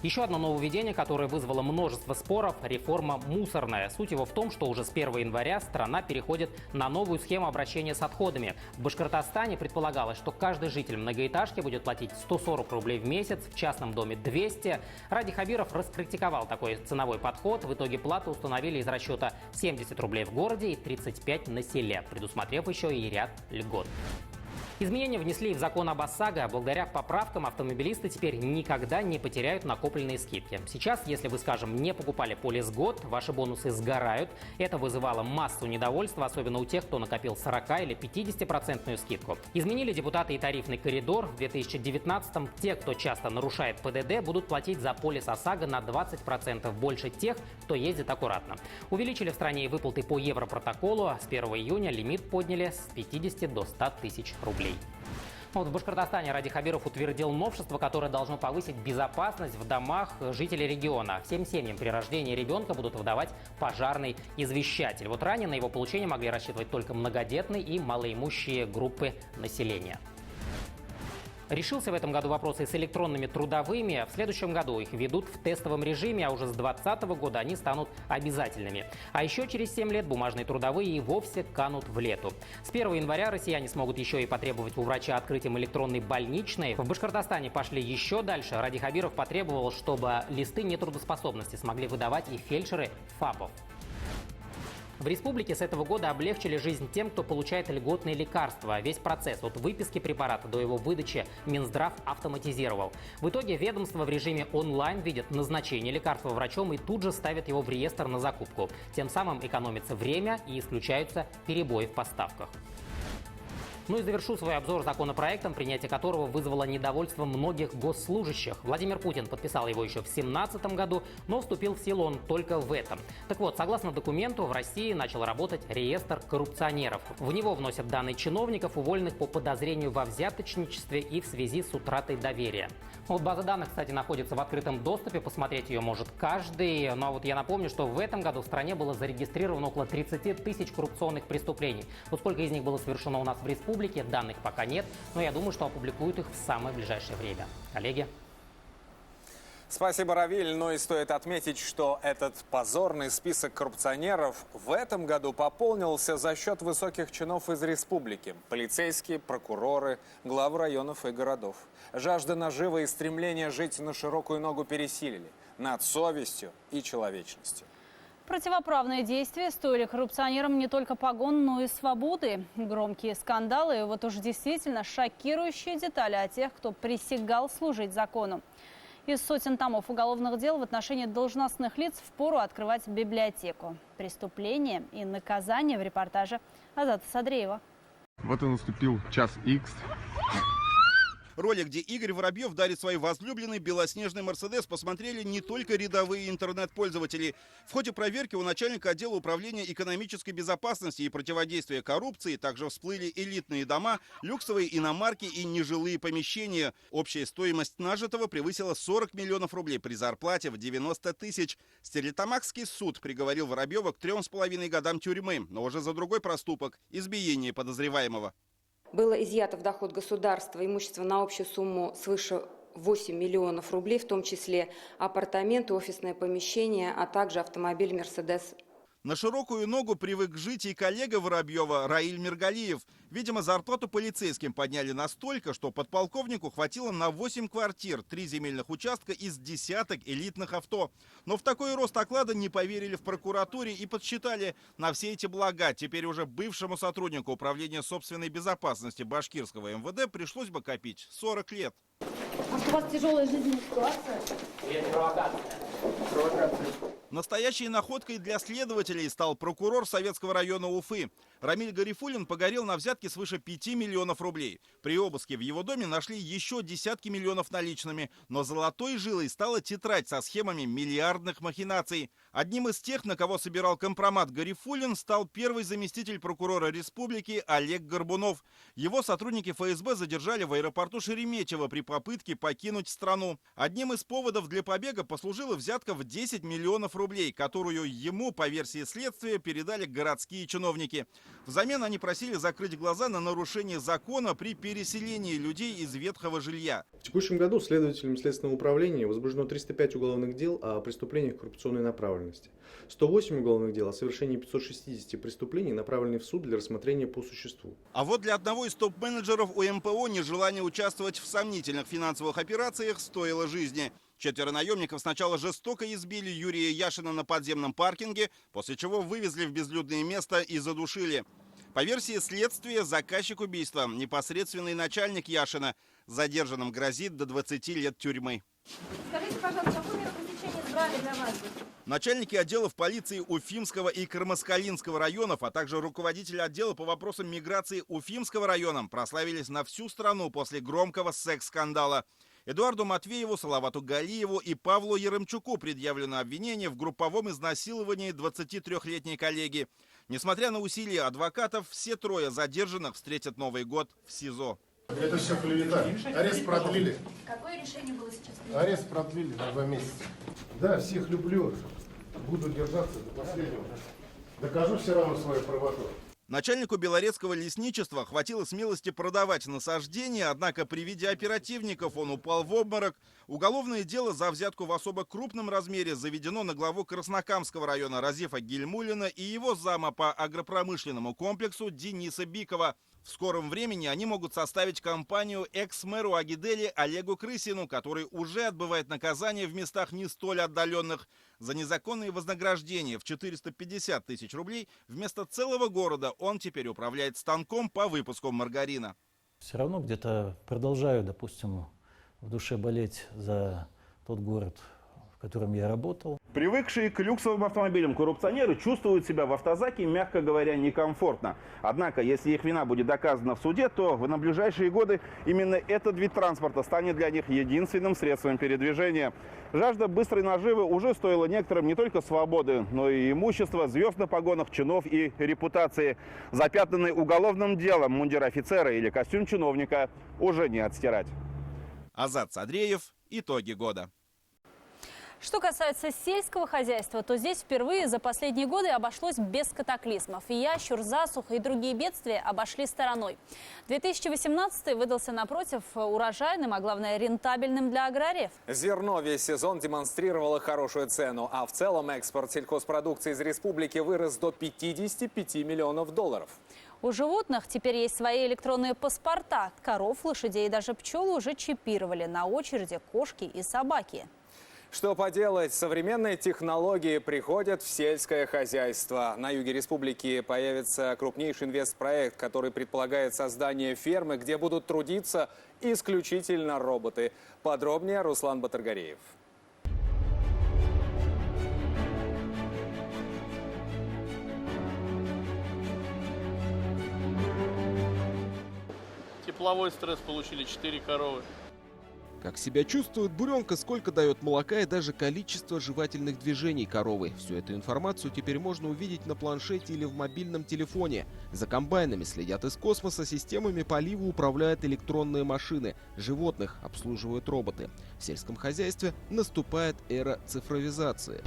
[SPEAKER 13] Еще одно нововведение, которое вызвало множество споров – реформа мусорная. Суть его в том, что уже с 1 января страна переходит на новую схему обращения с отходами. В Башкортостане предполагалось, что каждый житель многоэтажки будет платить 140 рублей в месяц, в частном доме 200. Ради Хабиров раскритиковал такой ценовой подход. В итоге плату установили из расчета 70 рублей в городе и 35 на селе, предусмотрев еще и ряд льгот. Изменения внесли и в закон об ОСАГО. Благодаря поправкам автомобилисты теперь никогда не потеряют накопленные скидки. Сейчас, если вы, скажем, не покупали полис-год, ваши бонусы сгорают. Это вызывало массу недовольства, особенно у тех, кто накопил 40 или 50% скидку. Изменили депутаты и тарифный коридор. В 2019-м те, кто часто нарушает ПДД, будут платить за полис ОСАГО на 20% больше тех, кто ездит аккуратно. Увеличили в стране и выплаты по Европротоколу. С 1 июня лимит подняли с 50 до 100 тысяч рублей. Вот в Башкортостане Ради Хабиров утвердил новшество, которое должно повысить безопасность в домах жителей региона. Всем семьям при рождении ребенка будут выдавать пожарный извещатель. Вот ранее на его получение могли рассчитывать только многодетные и малоимущие группы населения. Решился в этом году вопрос и с электронными трудовыми. В следующем году их ведут в тестовом режиме, а уже с 2020 года они станут обязательными. А еще через 7 лет бумажные трудовые и вовсе канут в лету. С 1 января россияне смогут еще и потребовать у врача открытием электронной больничной. В Башкортостане пошли еще дальше. Ради Хабиров потребовал, чтобы листы нетрудоспособности смогли выдавать и фельдшеры ФАПов. В республике с этого года облегчили жизнь тем, кто получает льготные лекарства. Весь процесс от выписки препарата до его выдачи Минздрав автоматизировал. В итоге ведомство в режиме онлайн видит назначение лекарства врачом и тут же ставит его в реестр на закупку. Тем самым экономится время и исключаются перебои в поставках. Ну и завершу свой обзор законопроектом, принятие которого вызвало недовольство многих госслужащих. Владимир Путин подписал его еще в 2017 году, но вступил в силу он только в этом. Так вот, согласно документу, в России начал работать реестр коррупционеров. В него вносят данные чиновников, уволенных по подозрению во взяточничестве и в связи с утратой доверия. Вот база данных, кстати, находится в открытом доступе, посмотреть ее может каждый. Но вот я напомню, что в этом году в стране было зарегистрировано около 30 тысяч коррупционных преступлений. Вот сколько из них было совершено у нас в республике, данных пока нет, но я думаю, что опубликуют их в самое ближайшее время. Коллеги?
[SPEAKER 2] Спасибо, Равиль. Но и стоит отметить, что этот позорный список коррупционеров в этом году пополнился за счет высоких чинов из республики. Полицейские, прокуроры, главы районов и городов. Жажда наживы и стремление жить на широкую ногу пересилили над совестью и человечностью.
[SPEAKER 1] Противоправные действия стоили коррупционерам не только погон, но и свободы. Громкие скандалы и вот уж действительно шокирующие детали о тех, кто присягал служить закону. Из сотен томов уголовных дел в отношении должностных лиц впору открывать библиотеку. Преступления и наказания в репортаже Азата Садреева.
[SPEAKER 8] Вот и наступил час Х.
[SPEAKER 16] Ролик, где Игорь Воробьев дарит своей возлюбленной белоснежный Мерседес, посмотрели не только рядовые интернет-пользователи. В ходе проверки у начальника отдела управления экономической безопасности и противодействия коррупции также всплыли элитные дома, люксовые иномарки и нежилые помещения. Общая стоимость нажитого превысила 40 миллионов рублей при зарплате в 90 тысяч. Стерлитамакский суд приговорил Воробьева к 3,5 годам тюрьмы, но уже за другой проступок – избиение подозреваемого.
[SPEAKER 17] Было изъято в доход государства имущество на общую сумму свыше 8 миллионов рублей, в том числе апартаменты, офисное помещение, а также автомобиль «Мерседес».
[SPEAKER 16] На широкую ногу привык жить и коллега Воробьева Раиль Миргалиев. Видимо, зарплату полицейским подняли настолько, что подполковнику хватило на 8 квартир, 3 земельных участка из десяток элитных авто. Но в такой рост оклада не поверили в прокуратуре и подсчитали: на все эти блага теперь уже бывшему сотруднику управления собственной безопасности башкирского МВД пришлось бы копить 40 лет.
[SPEAKER 15] А что у вас тяжелая жизненная ситуация?
[SPEAKER 16] Настоящей находкой для следователей стал прокурор Советского района Уфы. Рамиль Гарифуллин погорел на взятки свыше 5 миллионов рублей. При обыске в его доме нашли еще десятки миллионов наличными. Но золотой жилой стала тетрадь со схемами миллиардных махинаций. Одним из тех, на кого собирал компромат Гарифуллин, стал первый заместитель прокурора республики Олег Горбунов. Его сотрудники ФСБ задержали в аэропорту Шереметьево при попытке покинуть страну. Одним из поводов для побега послужила взятка в 10 миллионов рублей, которую ему, по версии следствия, передали городские чиновники. Взамен они просили закрыть глаза на нарушение закона при переселении людей из ветхого жилья.
[SPEAKER 18] В текущем году следователями Следственного управления возбуждено 305 уголовных дел о преступлениях коррупционной направленности. 108 уголовных дел о совершении 560 преступлений направлены в суд для рассмотрения по существу.
[SPEAKER 16] А вот для одного из топ-менеджеров у МПО нежелание участвовать в сомнительных финансовых операциях стоило жизни. 4 наемников сначала жестоко избили Юрия Яшина на подземном паркинге, после чего вывезли в безлюдное место и задушили. По версии следствия, заказчик убийства, непосредственный начальник Яшина, задержанным грозит до 20 лет тюрьмы.
[SPEAKER 15] Скажите, пожалуйста, какую меру пресечения избрали для вас?
[SPEAKER 16] Начальники отделов полиции Уфимского и Кармаскалинского районов, а также руководитель отдела по вопросам миграции Уфимского района прославились на всю страну после громкого секс-скандала. Эдуарду Матвееву, Салавату Галиеву и Павлу Яремчуку предъявлено обвинение в групповом изнасиловании 23-летней коллеги. Несмотря на усилия адвокатов, все трое задержанных встретят Новый год в СИЗО.
[SPEAKER 14] Это все клевета. Арест продлили.
[SPEAKER 15] Какое решение было сейчас?
[SPEAKER 14] Арест продлили на 2 месяца. Да, всех люблю. Буду держаться до последнего. Докажу все равно свою правоту.
[SPEAKER 16] Начальнику Белорецкого лесничества хватило смелости продавать насаждения, однако при виде оперативников он упал в обморок. Уголовное дело за взятку в особо крупном размере заведено на главу Краснокамского района Разифа Гильмуллина и его зама по агропромышленному комплексу Дениса Бикова. В скором времени они могут составить компанию экс-мэру Агидели Олегу Крысину, который уже отбывает наказание в местах не столь отдаленных. За незаконные вознаграждения в 450 тысяч рублей вместо целого города он теперь управляет станком по выпуску маргарина.
[SPEAKER 19] Все равно где-то продолжаю, допустим, в душе болеть за тот город, в котором я работал.
[SPEAKER 20] Привыкшие к люксовым автомобилям коррупционеры чувствуют себя в автозаке, мягко говоря, некомфортно. Однако, если их вина будет доказана в суде, то на ближайшие годы именно этот вид транспорта станет для них единственным средством передвижения. Жажда быстрой наживы уже стоила некоторым не только свободы, но и имущества, звезд на погонах, чинов и репутации. Запятнанный уголовным делом мундир офицера или костюм чиновника уже не отстирать.
[SPEAKER 16] Азат Садреев. Итоги года.
[SPEAKER 1] Что касается сельского хозяйства, то здесь впервые за последние годы обошлось без катаклизмов. Ящур, засуха и другие бедствия обошли стороной. 2018 выдался, напротив, урожайным, а главное, рентабельным для аграриев.
[SPEAKER 2] Зерно весь сезон демонстрировало хорошую цену, а в целом экспорт сельхозпродукции из республики вырос до 55 миллионов долларов.
[SPEAKER 1] У животных теперь есть свои электронные паспорта. Коров, лошадей и даже пчел уже чипировали. На очереди кошки и собаки.
[SPEAKER 2] Что поделать, современные технологии приходят в сельское хозяйство. На юге республики появится крупнейший инвестпроект, который предполагает создание фермы, где будут трудиться исключительно роботы. Подробнее Руслан Батыргареев.
[SPEAKER 3] Тепловой стресс получили 4 коровы.
[SPEAKER 7] Как себя чувствует буренка, сколько дает молока и даже количество жевательных движений коровы. Всю эту информацию теперь можно увидеть на планшете или в мобильном телефоне. За комбайнами следят из космоса, системами полива управляют электронные машины. Животных обслуживают роботы. В сельском хозяйстве наступает эра цифровизации.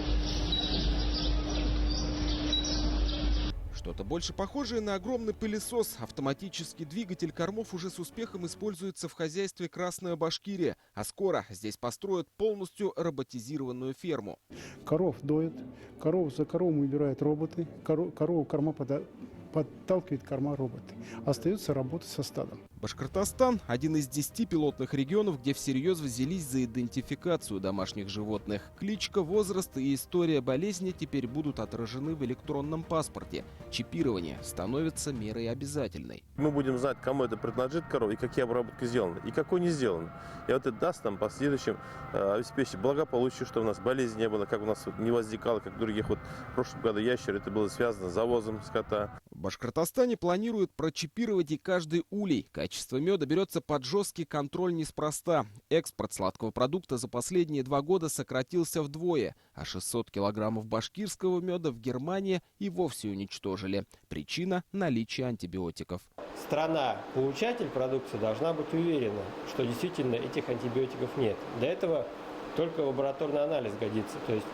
[SPEAKER 7] Что-то больше похожее на огромный пылесос. Автоматический двигатель кормов уже с успехом используется в хозяйстве Красная Башкирия. А скоро здесь построят полностью роботизированную ферму.
[SPEAKER 9] Коров доят, за корову убирают роботы, корову корма подталкивает корма роботы. Остается работать со стадом.
[SPEAKER 7] Башкортостан – один из 10 пилотных регионов, где всерьез взялись за идентификацию домашних животных. Кличка, возраст и история болезни теперь будут отражены в электронном паспорте. Чипирование становится мерой обязательной.
[SPEAKER 11] Мы будем знать, кому это принадлежит корова и какие обработки сделаны, и какой не сделаны. И вот это даст нам в последующем обеспечить благополучие, что у нас болезни не было, как у нас не возникало, как в других. В прошлом году ящер, это было связано с завозом скота.
[SPEAKER 7] В Башкортостане планируют прочипировать и каждый улей. Качество меда берется под жесткий контроль неспроста. Экспорт сладкого продукта за последние 2 года сократился вдвое, а 600 килограммов башкирского меда в Германии и вовсе уничтожили. Причина – наличие антибиотиков.
[SPEAKER 21] Страна-получатель продукции должна быть уверена, что действительно этих антибиотиков нет. Для этого только лабораторный анализ годится. То есть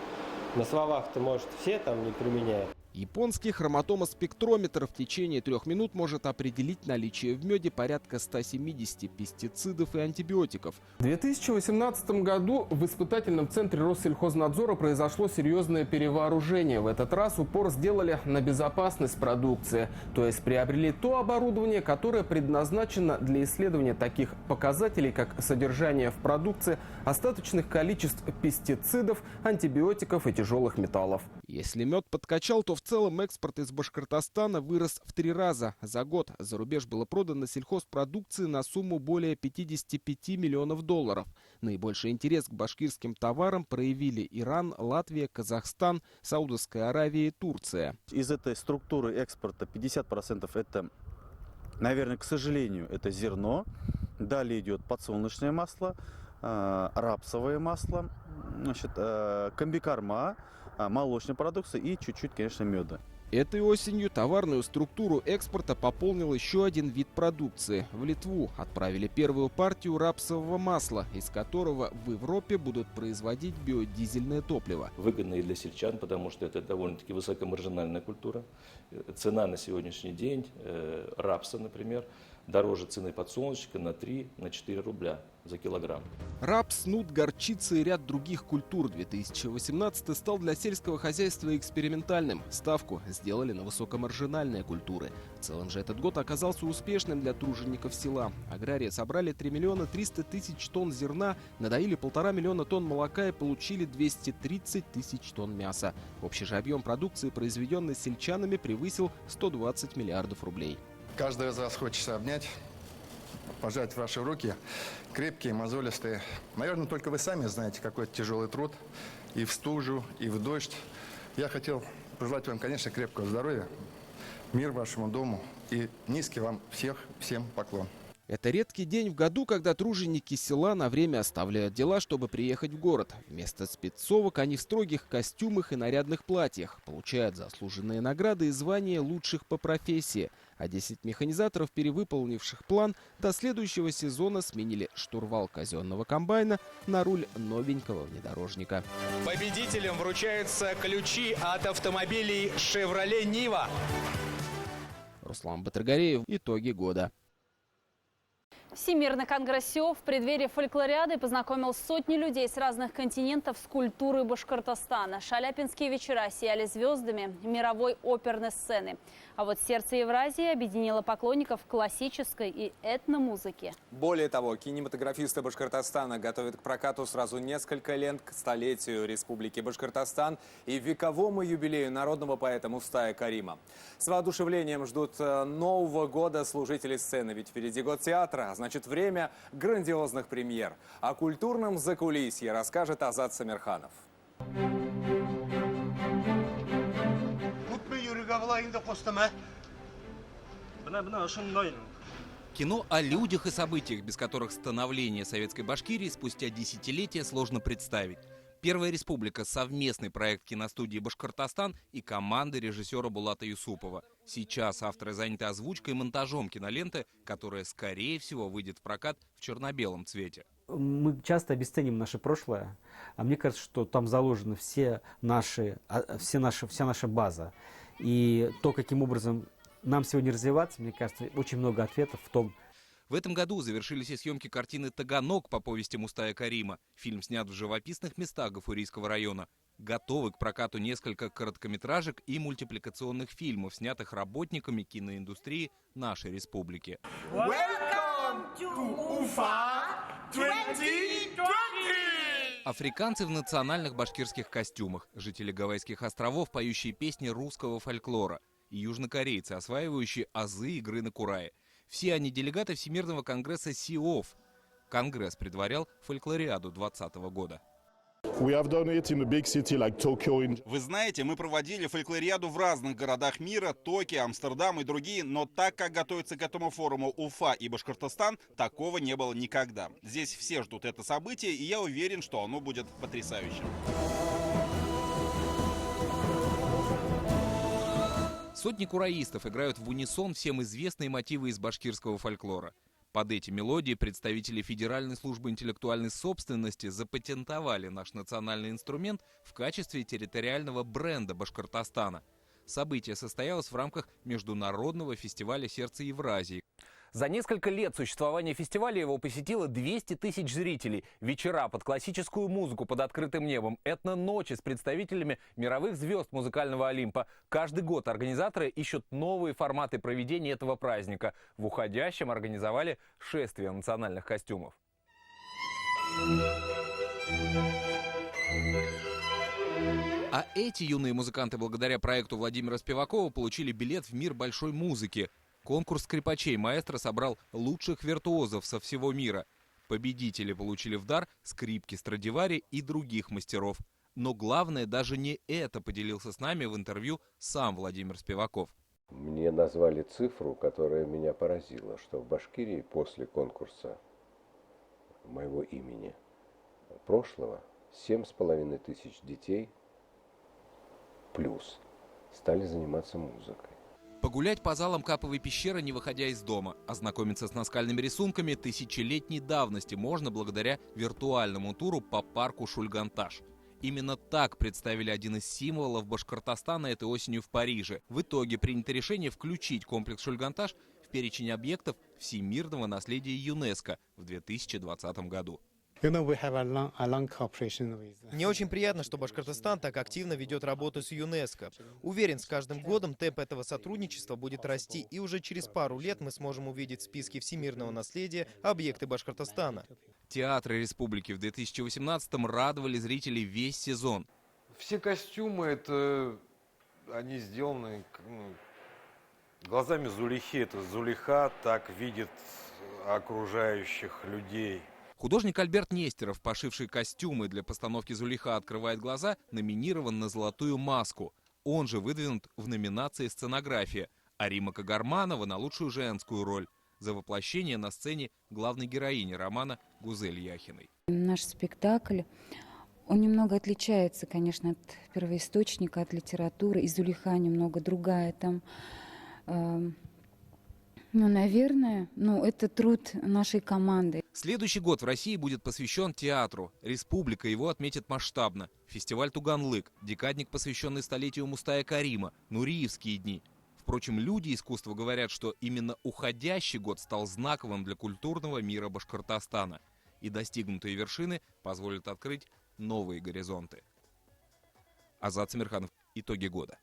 [SPEAKER 21] на словах-то, может, все там не применяют.
[SPEAKER 7] Японский хроматомоспектрометр в течение 3 минут может определить наличие в меде порядка 170 пестицидов и антибиотиков.
[SPEAKER 22] В 2018 году в испытательном центре Россельхознадзора произошло серьезное перевооружение. В этот раз упор сделали на безопасность продукции, то есть приобрели то оборудование, которое предназначено для исследования таких показателей, как содержание в продукции остаточных количеств пестицидов, антибиотиков и тяжелых металлов.
[SPEAKER 7] Если мед подкачал, то в целом экспорт из Башкортостана вырос в 3 раза. За год за рубеж было продано сельхозпродукции на сумму более 55 миллионов долларов. Наибольший интерес к башкирским товарам проявили Иран, Латвия, Казахстан, Саудовская Аравия и Турция.
[SPEAKER 23] Из этой структуры экспорта 50% это, наверное, к сожалению, это зерно. Далее идет подсолнечное масло, рапсовое масло, комбикорма, молочная продукция и чуть-чуть, конечно, меда.
[SPEAKER 7] Этой осенью товарную структуру экспорта пополнил еще один вид продукции. В Литву отправили первую партию рапсового масла, из которого в Европе будут производить биодизельное топливо.
[SPEAKER 24] Выгодно и для сельчан, потому что это довольно-таки высокомаржинальная культура. Цена на сегодняшний день рапса, например, дороже цены подсолнечника на 3-4 рубля за килограмм.
[SPEAKER 7] Рапс, нут, горчица и ряд других культур 2018 стал для сельского хозяйства экспериментальным. Ставку сделали на высокомаржинальные культуры. В целом же этот год оказался успешным для тружеников села. Аграрии собрали 3 миллиона 300 тысяч тонн зерна, надоили 1,5 миллиона тонн молока и получили 230 тысяч тонн мяса. Общий же объем продукции, произведенный сельчанами, превысил 120 миллиардов рублей.
[SPEAKER 4] Каждого из вас хочется обнять, пожать ваши руки, крепкие, мозолистые. Наверное, только вы сами знаете, какой это тяжелый труд и в стужу, и в дождь. Я хотел пожелать вам, конечно, крепкого здоровья, мир вашему дому и низкий вам всем поклон.
[SPEAKER 7] Это редкий день в году, когда труженики села на время оставляют дела, чтобы приехать в город. Вместо спецовок они в строгих костюмах и нарядных платьях получают заслуженные награды и звания лучших по профессии. А 10 механизаторов, перевыполнивших план, до следующего сезона сменили штурвал казенного комбайна на руль новенького внедорожника.
[SPEAKER 5] Победителям вручаются ключи от автомобилей Chevrolet Niva.
[SPEAKER 7] Руслан Батыргареев. Итоги года.
[SPEAKER 1] Всемирный конгресс СИО в преддверии фольклориады познакомил сотни людей с разных континентов с культурой Башкортостана. Шаляпинские вечера сияли звездами мировой оперной сцены. А вот сердце Евразии объединило поклонников классической и этномузыки.
[SPEAKER 2] Более того, кинематографисты Башкортостана готовят к прокату сразу несколько лент к столетию Республики Башкортостан и вековому юбилею народного поэта Мустая Карима. С воодушевлением ждут Нового года служители сцены, ведь впереди год театра, а значит время грандиозных премьер. О культурном закулисье расскажет Азат Самирханов.
[SPEAKER 6] Кино о людях и событиях, без которых становление советской Башкирии спустя десятилетия сложно представить. «Первая республика» — совместный проект киностудии «Башкортостан» и команды режиссера Булата Юсупова. Сейчас авторы заняты озвучкой и монтажом киноленты, которая, скорее всего, выйдет в прокат в черно-белом цвете.
[SPEAKER 10] Мы часто обесценим наше прошлое, а мне кажется, что там заложена вся наша база. И то, каким образом нам сегодня развиваться, мне кажется, очень много ответов в том.
[SPEAKER 6] В этом году завершились и съемки картины «Таганок» по повести Мустая Карима. Фильм снят в живописных местах Гафурийского района. Готовы к прокату несколько короткометражек и мультипликационных фильмов, снятых работниками киноиндустрии нашей республики.
[SPEAKER 5] Welcome to Ufa 2020!
[SPEAKER 6] Африканцы в национальных башкирских костюмах, жители Гавайских островов, поющие песни русского фольклора, и южнокорейцы, осваивающие азы игры на курае. Все они делегаты Всемирного конгресса СИОФ. Конгресс предварял фольклориаду 2020 года.
[SPEAKER 16] Вы знаете, мы проводили фольклориаду в разных городах мира, Токио, Амстердам и другие, но так как готовится к этому форуму Уфа и Башкортостан, такого не было никогда. Здесь все ждут это событие, и я уверен, что оно будет потрясающим.
[SPEAKER 6] Сотни кураистов играют в унисон всем известные мотивы из башкирского фольклора. Под эти мелодии представители Федеральной службы интеллектуальной собственности запатентовали наш национальный инструмент в качестве территориального бренда Башкортостана. Событие состоялось в рамках международного фестиваля «Сердце Евразии».
[SPEAKER 12] За несколько лет существования фестиваля его посетило 200 тысяч зрителей. Вечера под классическую музыку под открытым небом, этно-ночи с представителями мировых звезд музыкального Олимпа. Каждый год организаторы ищут новые форматы проведения этого праздника. В уходящем организовали шествие национальных костюмов.
[SPEAKER 6] А эти юные музыканты благодаря проекту Владимира Спивакова получили билет в мир большой музыки. Конкурс скрипачей маэстро собрал лучших виртуозов со всего мира. Победители получили в дар скрипки Страдивари и других мастеров. Но главное даже не это, поделился с нами в интервью сам Владимир Спиваков.
[SPEAKER 25] Мне назвали цифру, которая меня поразила, что в Башкирии после конкурса моего имени прошлого 7,5 тысяч детей плюс стали заниматься музыкой.
[SPEAKER 6] Погулять по залам Каповой пещеры, не выходя из дома. Ознакомиться с наскальными рисунками тысячелетней давности можно благодаря виртуальному туру по парку Шульганташ. Именно так представили один из символов Башкортостана этой осенью в Париже. В итоге принято решение включить комплекс Шульганташ в перечень объектов всемирного наследия ЮНЕСКО в 2020 году.
[SPEAKER 26] Мне очень приятно, что Башкортостан так активно ведет работу с ЮНЕСКО. Уверен, с каждым годом темп этого сотрудничества будет расти, и уже через пару лет мы сможем увидеть в списке всемирного наследия объекты Башкортостана.
[SPEAKER 6] Театры республики в 2018-м радовали зрителей весь сезон.
[SPEAKER 27] Все костюмы, они сделаны глазами Зулихи. Это Зулиха так видит окружающих людей.
[SPEAKER 6] Художник Альберт Нестеров, пошивший костюмы для постановки «Зулиха открывает глаза», номинирован на «Золотую маску». Он же выдвинут в номинации «Сценография», а Рима Кагарманова на лучшую женскую роль за воплощение на сцене главной героини романа Гузель Яхиной.
[SPEAKER 28] Наш спектакль, он немного отличается, конечно, от первоисточника, от литературы. И «Зулиха» немного другая. Там Ну, наверное, это труд нашей команды.
[SPEAKER 6] Следующий год в России будет посвящен театру. Республика его отметит масштабно. Фестиваль «Туганлык», декадник, посвященный столетию Мустая Карима, Нуриевские дни. Впрочем, люди искусства говорят, что именно уходящий год стал знаковым для культурного мира Башкортостана. И достигнутые вершины позволят открыть новые горизонты. Азат Самирханов. Итоги года.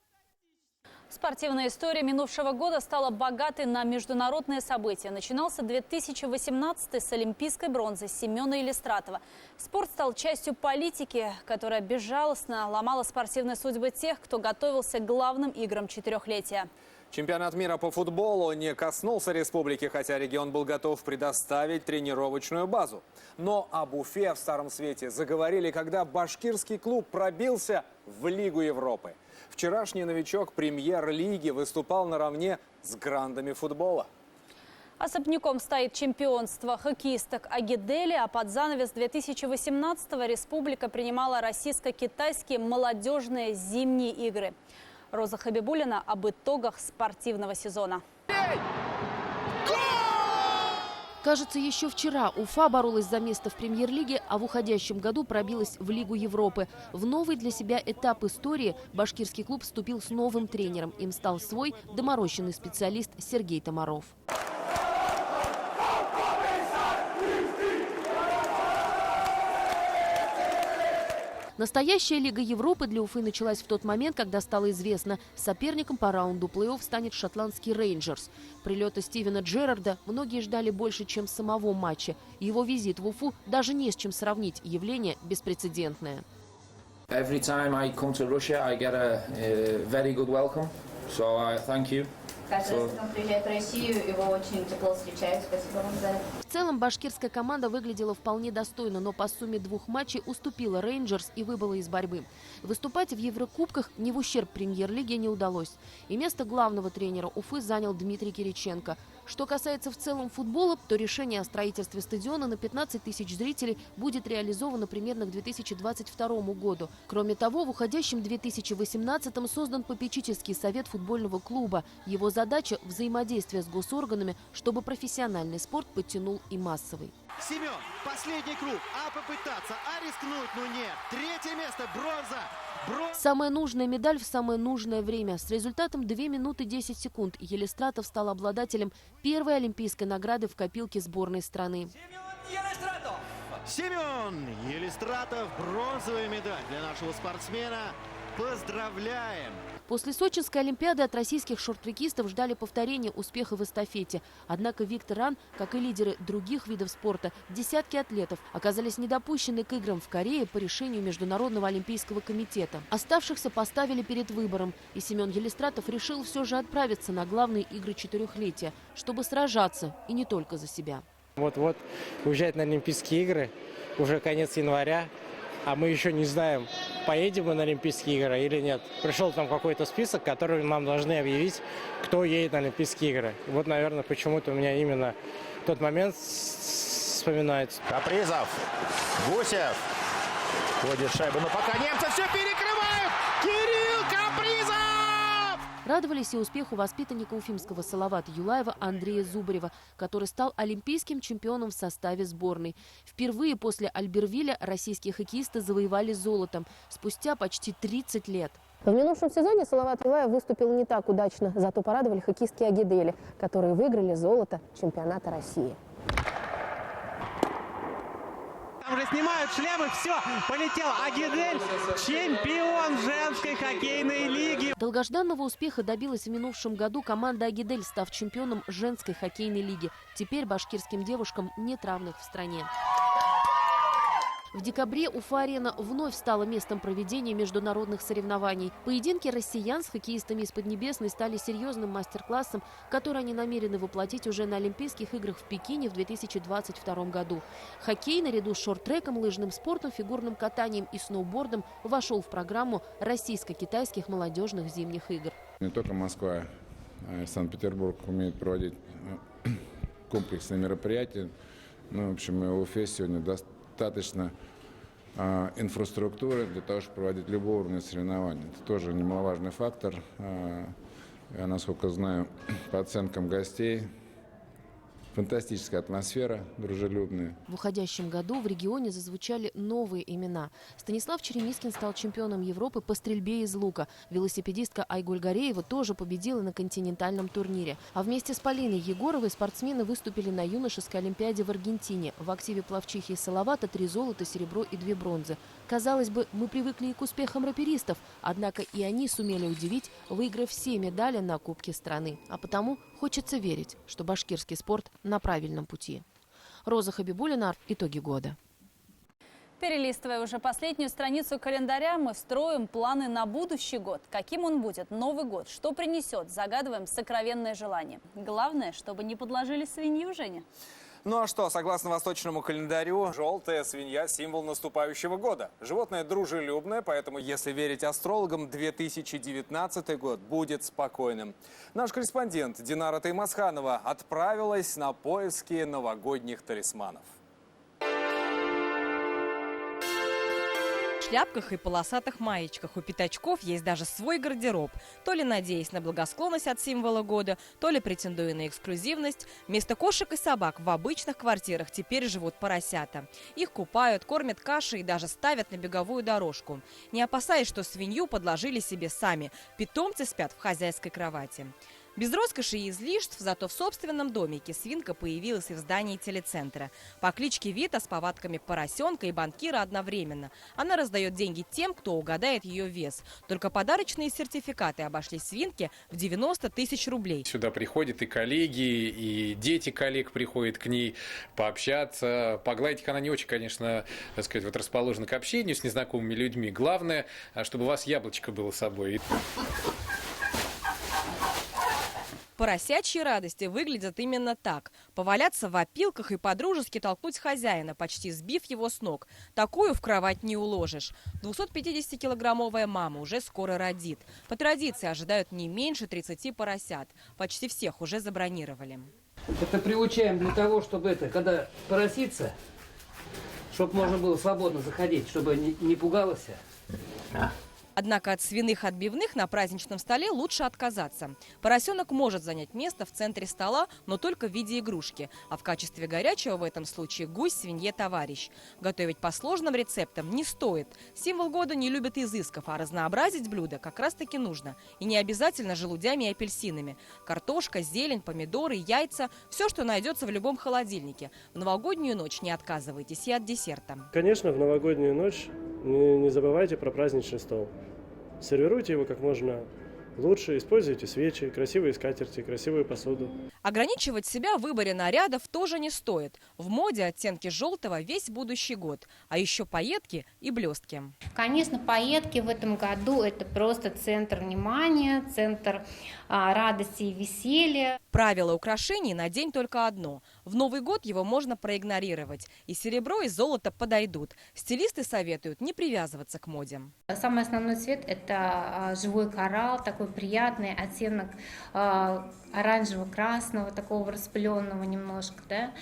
[SPEAKER 1] Спортивная история минувшего года стала богатой на международные события. Начинался 2018 с олимпийской бронзы Семена Елистратова. Спорт стал частью политики, которая безжалостно ломала спортивные судьбы тех, кто готовился к главным играм четырехлетия.
[SPEAKER 2] Чемпионат мира по футболу не коснулся республики, хотя регион был готов предоставить тренировочную базу. Но об Уфе в Старом Свете заговорили, когда башкирский клуб пробился в Лигу Европы. Вчерашний новичок премьер-лиги выступал наравне с грандами футбола.
[SPEAKER 1] Особняком стоит чемпионство хоккеисток Агидели, а под занавес 2018-го республика принимала российско-китайские молодежные зимние игры. Роза Хабибуллина об итогах спортивного сезона.
[SPEAKER 8] Кажется, еще вчера Уфа боролась за место в премьер-лиге, а в уходящем году пробилась в Лигу Европы. В новый для себя этап истории башкирский клуб вступил с новым тренером. Им стал свой доморощенный специалист Сергей Тамаров. Настоящая Лига Европы для Уфы началась в тот момент, когда стало известно, соперником по раунду плей-офф станет шотландский Рейнджерс. Прилета Стивена Джерарда многие ждали больше, чем самого матча. Его визит в Уфу даже не с чем сравнить, явление беспрецедентное.
[SPEAKER 13] Every time I come to Russia, I get a very good welcome. So I thank you.
[SPEAKER 14] Каждый раз, когда он приезжает в Россию, его очень тепло встречают. Спасибо вам за это.
[SPEAKER 8] В целом башкирская команда выглядела вполне достойно, но по сумме двух матчей уступила Рейнджерс и выбыла из борьбы. Выступать в Еврокубках не в ущерб премьер-лиге не удалось. И место главного тренера Уфы занял Дмитрий Кириченко. Что касается в целом футбола, то решение о строительстве стадиона на 15 тысяч зрителей будет реализовано примерно к 2022 году. Кроме того, в уходящем 2018-м создан попечительский совет футбольного клуба. Его задача – взаимодействие с госорганами, чтобы профессиональный спорт подтянул и массовый.
[SPEAKER 15] Семен, последний круг, а попытаться, а рискнуть, ну нет. Третье место, бронза.
[SPEAKER 8] Самая нужная медаль в самое нужное время. С результатом 2 минуты 10 секунд Елистратов стал обладателем первой олимпийской награды в копилке сборной страны.
[SPEAKER 15] Семен Елистратов, бронзовая медаль для нашего спортсмена. Поздравляем!
[SPEAKER 8] После Сочинской олимпиады от российских шорт-трекистов ждали повторения успеха в эстафете. Однако Виктор Ан, как и лидеры других видов спорта, десятки атлетов оказались недопущены к играм в Корее по решению Международного олимпийского комитета. Оставшихся поставили перед выбором, и Семен Елистратов решил все же отправиться на главные игры четырехлетия, чтобы сражаться, и не только за себя.
[SPEAKER 17] Вот-вот уезжать на Олимпийские игры, уже конец января. А мы еще не знаем, поедем мы на Олимпийские игры или нет. Пришел там какой-то список, который нам должны объявить, кто едет на Олимпийские игры. И вот, наверное, почему-то у меня именно тот момент вспоминается.
[SPEAKER 15] Капризов, Гусев, ходит шайбу, но пока немцы все перекрывают! Кирилл Капризов!
[SPEAKER 8] Радовались и успеху воспитанника уфимского Салавата Юлаева Андрея Зубарева, который стал олимпийским чемпионом в составе сборной. Впервые после Альбервиля российские хоккеисты завоевали золотом спустя почти 30 лет.
[SPEAKER 18] В минувшем сезоне Салават Юлаев выступил не так удачно, зато порадовали хоккеистки Агидели, которые выиграли золото чемпионата России.
[SPEAKER 15] Там уже снимают шлемы, все, полетел Агидель, чемпион женской хоккейной лиги.
[SPEAKER 8] Долгожданного успеха добилась в минувшем году команда Агидель, став чемпионом женской хоккейной лиги. Теперь башкирским девушкам нет равных в стране. В декабре Уфа-арена вновь стала местом проведения международных соревнований. Поединки россиян с хоккеистами из Поднебесной стали серьезным мастер-классом, который они намерены воплотить уже на Олимпийских играх в Пекине в 2022 году. Хоккей наряду с шорт-треком, лыжным спортом, фигурным катанием и сноубордом вошел в программу российско-китайских молодежных зимних игр.
[SPEAKER 19] Не только Москва, а и Санкт-Петербург умеют проводить комплексные мероприятия. В общем, в Уфе сегодня достаточно инфраструктуры для того, чтобы проводить любого уровня соревнований. Это тоже немаловажный фактор. Я, насколько знаю, по оценкам гостей, Фантастическая атмосфера, дружелюбная.
[SPEAKER 8] В уходящем году в регионе зазвучали новые имена. Станислав Черемискин стал чемпионом Европы по стрельбе из лука. Велосипедистка Айгуль Гореева тоже победила на континентальном турнире. А вместе с Полиной Егоровой спортсмены выступили на юношеской олимпиаде в Аргентине. В активе пловчихи Салавата 3 золота, серебро и 2 бронзы. Казалось бы, мы привыкли и к успехам раперистов, однако и они сумели удивить, выиграв все медали на Кубке страны. А потому хочется верить, что башкирский спорт на правильном пути. Роза Хабибулина. Итоги года.
[SPEAKER 1] Перелистывая уже последнюю страницу календаря, мы строим планы на будущий год. Каким он будет, Новый год, что принесет, загадываем сокровенное желание. Главное, чтобы не подложили свинью, Женя.
[SPEAKER 2] Ну а что, согласно восточному календарю, желтая свинья – символ наступающего года. Животное дружелюбное, поэтому, если верить астрологам, 2019 год будет спокойным. Наш корреспондент Динара Таймасханова отправилась на поиски новогодних талисманов.
[SPEAKER 3] В шляпках и полосатых маечках у пятачков есть даже свой гардероб. То ли надеясь на благосклонность от символа года, то ли претендуя на эксклюзивность. Вместо кошек и собак в обычных квартирах теперь живут поросята. Их купают, кормят кашей и даже ставят на беговую дорожку. Не опасаясь, что свинью подложили себе сами. Питомцы спят в хозяйской кровати. Без роскоши и излишеств, зато в собственном домике свинка появилась и в здании телецентра. По кличке Вита с повадками поросенка и банкира одновременно. Она раздает деньги тем, кто угадает ее вес. Только подарочные сертификаты обошлись свинке в 90 тысяч рублей.
[SPEAKER 9] Сюда приходят и коллеги, и дети коллег приходят к ней пообщаться. Погладить она не очень, конечно, так сказать, вот расположена к общению с незнакомыми людьми. Главное, чтобы у вас яблочко было с собой.
[SPEAKER 3] Поросячьи радости выглядят именно так. Поваляться в опилках и по-дружески толкнуть хозяина, почти сбив его с ног. Такую в кровать не уложишь. 250-килограммовая мама уже скоро родит. По традиции ожидают не меньше 30 поросят. Почти всех уже забронировали.
[SPEAKER 11] Это приучаем для того, чтобы когда поросится, чтобы можно было свободно заходить, чтобы не пугалась.
[SPEAKER 3] Однако от свиных отбивных на праздничном столе лучше отказаться. Поросенок может занять место в центре стола, но только в виде игрушки. А в качестве горячего в этом случае гусь свинье товарищ. Готовить по сложным рецептам не стоит. Символ года не любит изысков, а разнообразить блюдо как раз-таки нужно. И не обязательно желудями и апельсинами. Картошка, зелень, помидоры, яйца – все, что найдется в любом холодильнике. В новогоднюю ночь не отказывайтесь и от десерта.
[SPEAKER 20] Конечно, в новогоднюю ночь не забывайте про праздничный стол. Сервируйте его как можно лучше, используйте свечи, красивые скатерти, красивую посуду.
[SPEAKER 3] Ограничивать себя в выборе нарядов тоже не стоит. В моде оттенки желтого весь будущий год. А еще пайетки и блестки.
[SPEAKER 21] Конечно, пайетки в этом году это просто центр внимания, центр радости и веселья.
[SPEAKER 3] Правило украшений на день только одно. В Новый год его можно проигнорировать. И серебро, и золото подойдут. Стилисты советуют не привязываться к моде.
[SPEAKER 21] Самый основной цвет это живой коралл, такой приятный оттенок оранжево-красного, такого распыленного немножко. Да?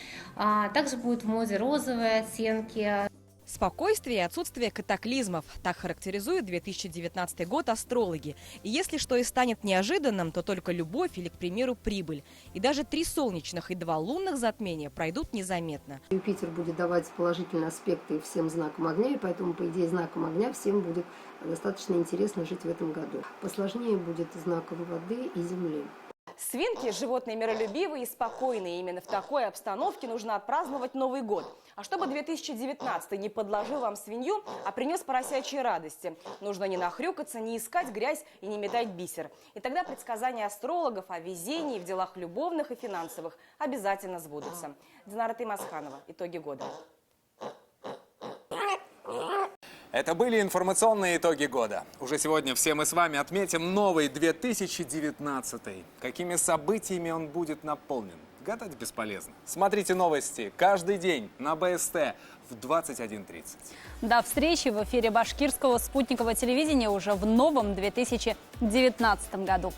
[SPEAKER 21] Также будут в моде розовые оттенки.
[SPEAKER 3] Спокойствие и отсутствие катаклизмов. Так характеризует 2019 год астрологи. И если что и станет неожиданным, то только любовь или, к примеру, прибыль. И даже 3 солнечных и 2 лунных затмения пройдут незаметно.
[SPEAKER 18] Юпитер будет давать положительные аспекты всем знакам огня, и поэтому, по идее, знаком огня всем будет достаточно интересно жить в этом году. Посложнее будет знаком воды и земли.
[SPEAKER 3] Свинки – животные миролюбивые и спокойные. Именно в такой обстановке нужно отпраздновать Новый год. А чтобы 2019 не подложил вам свинью, а принес поросячьи радости, нужно не нахрюкаться, не искать грязь и не метать бисер. И тогда предсказания астрологов о везении в делах любовных и финансовых обязательно сбудутся. Динара Таймасханова. Итоги года.
[SPEAKER 2] Это были информационные итоги года. Уже сегодня все мы с вами отметим новый 2019. Какими событиями он будет наполнен? Гадать бесполезно. Смотрите новости каждый день на БСТ в 21:30.
[SPEAKER 1] До встречи в эфире башкирского спутникового телевидения уже в новом 2019 году.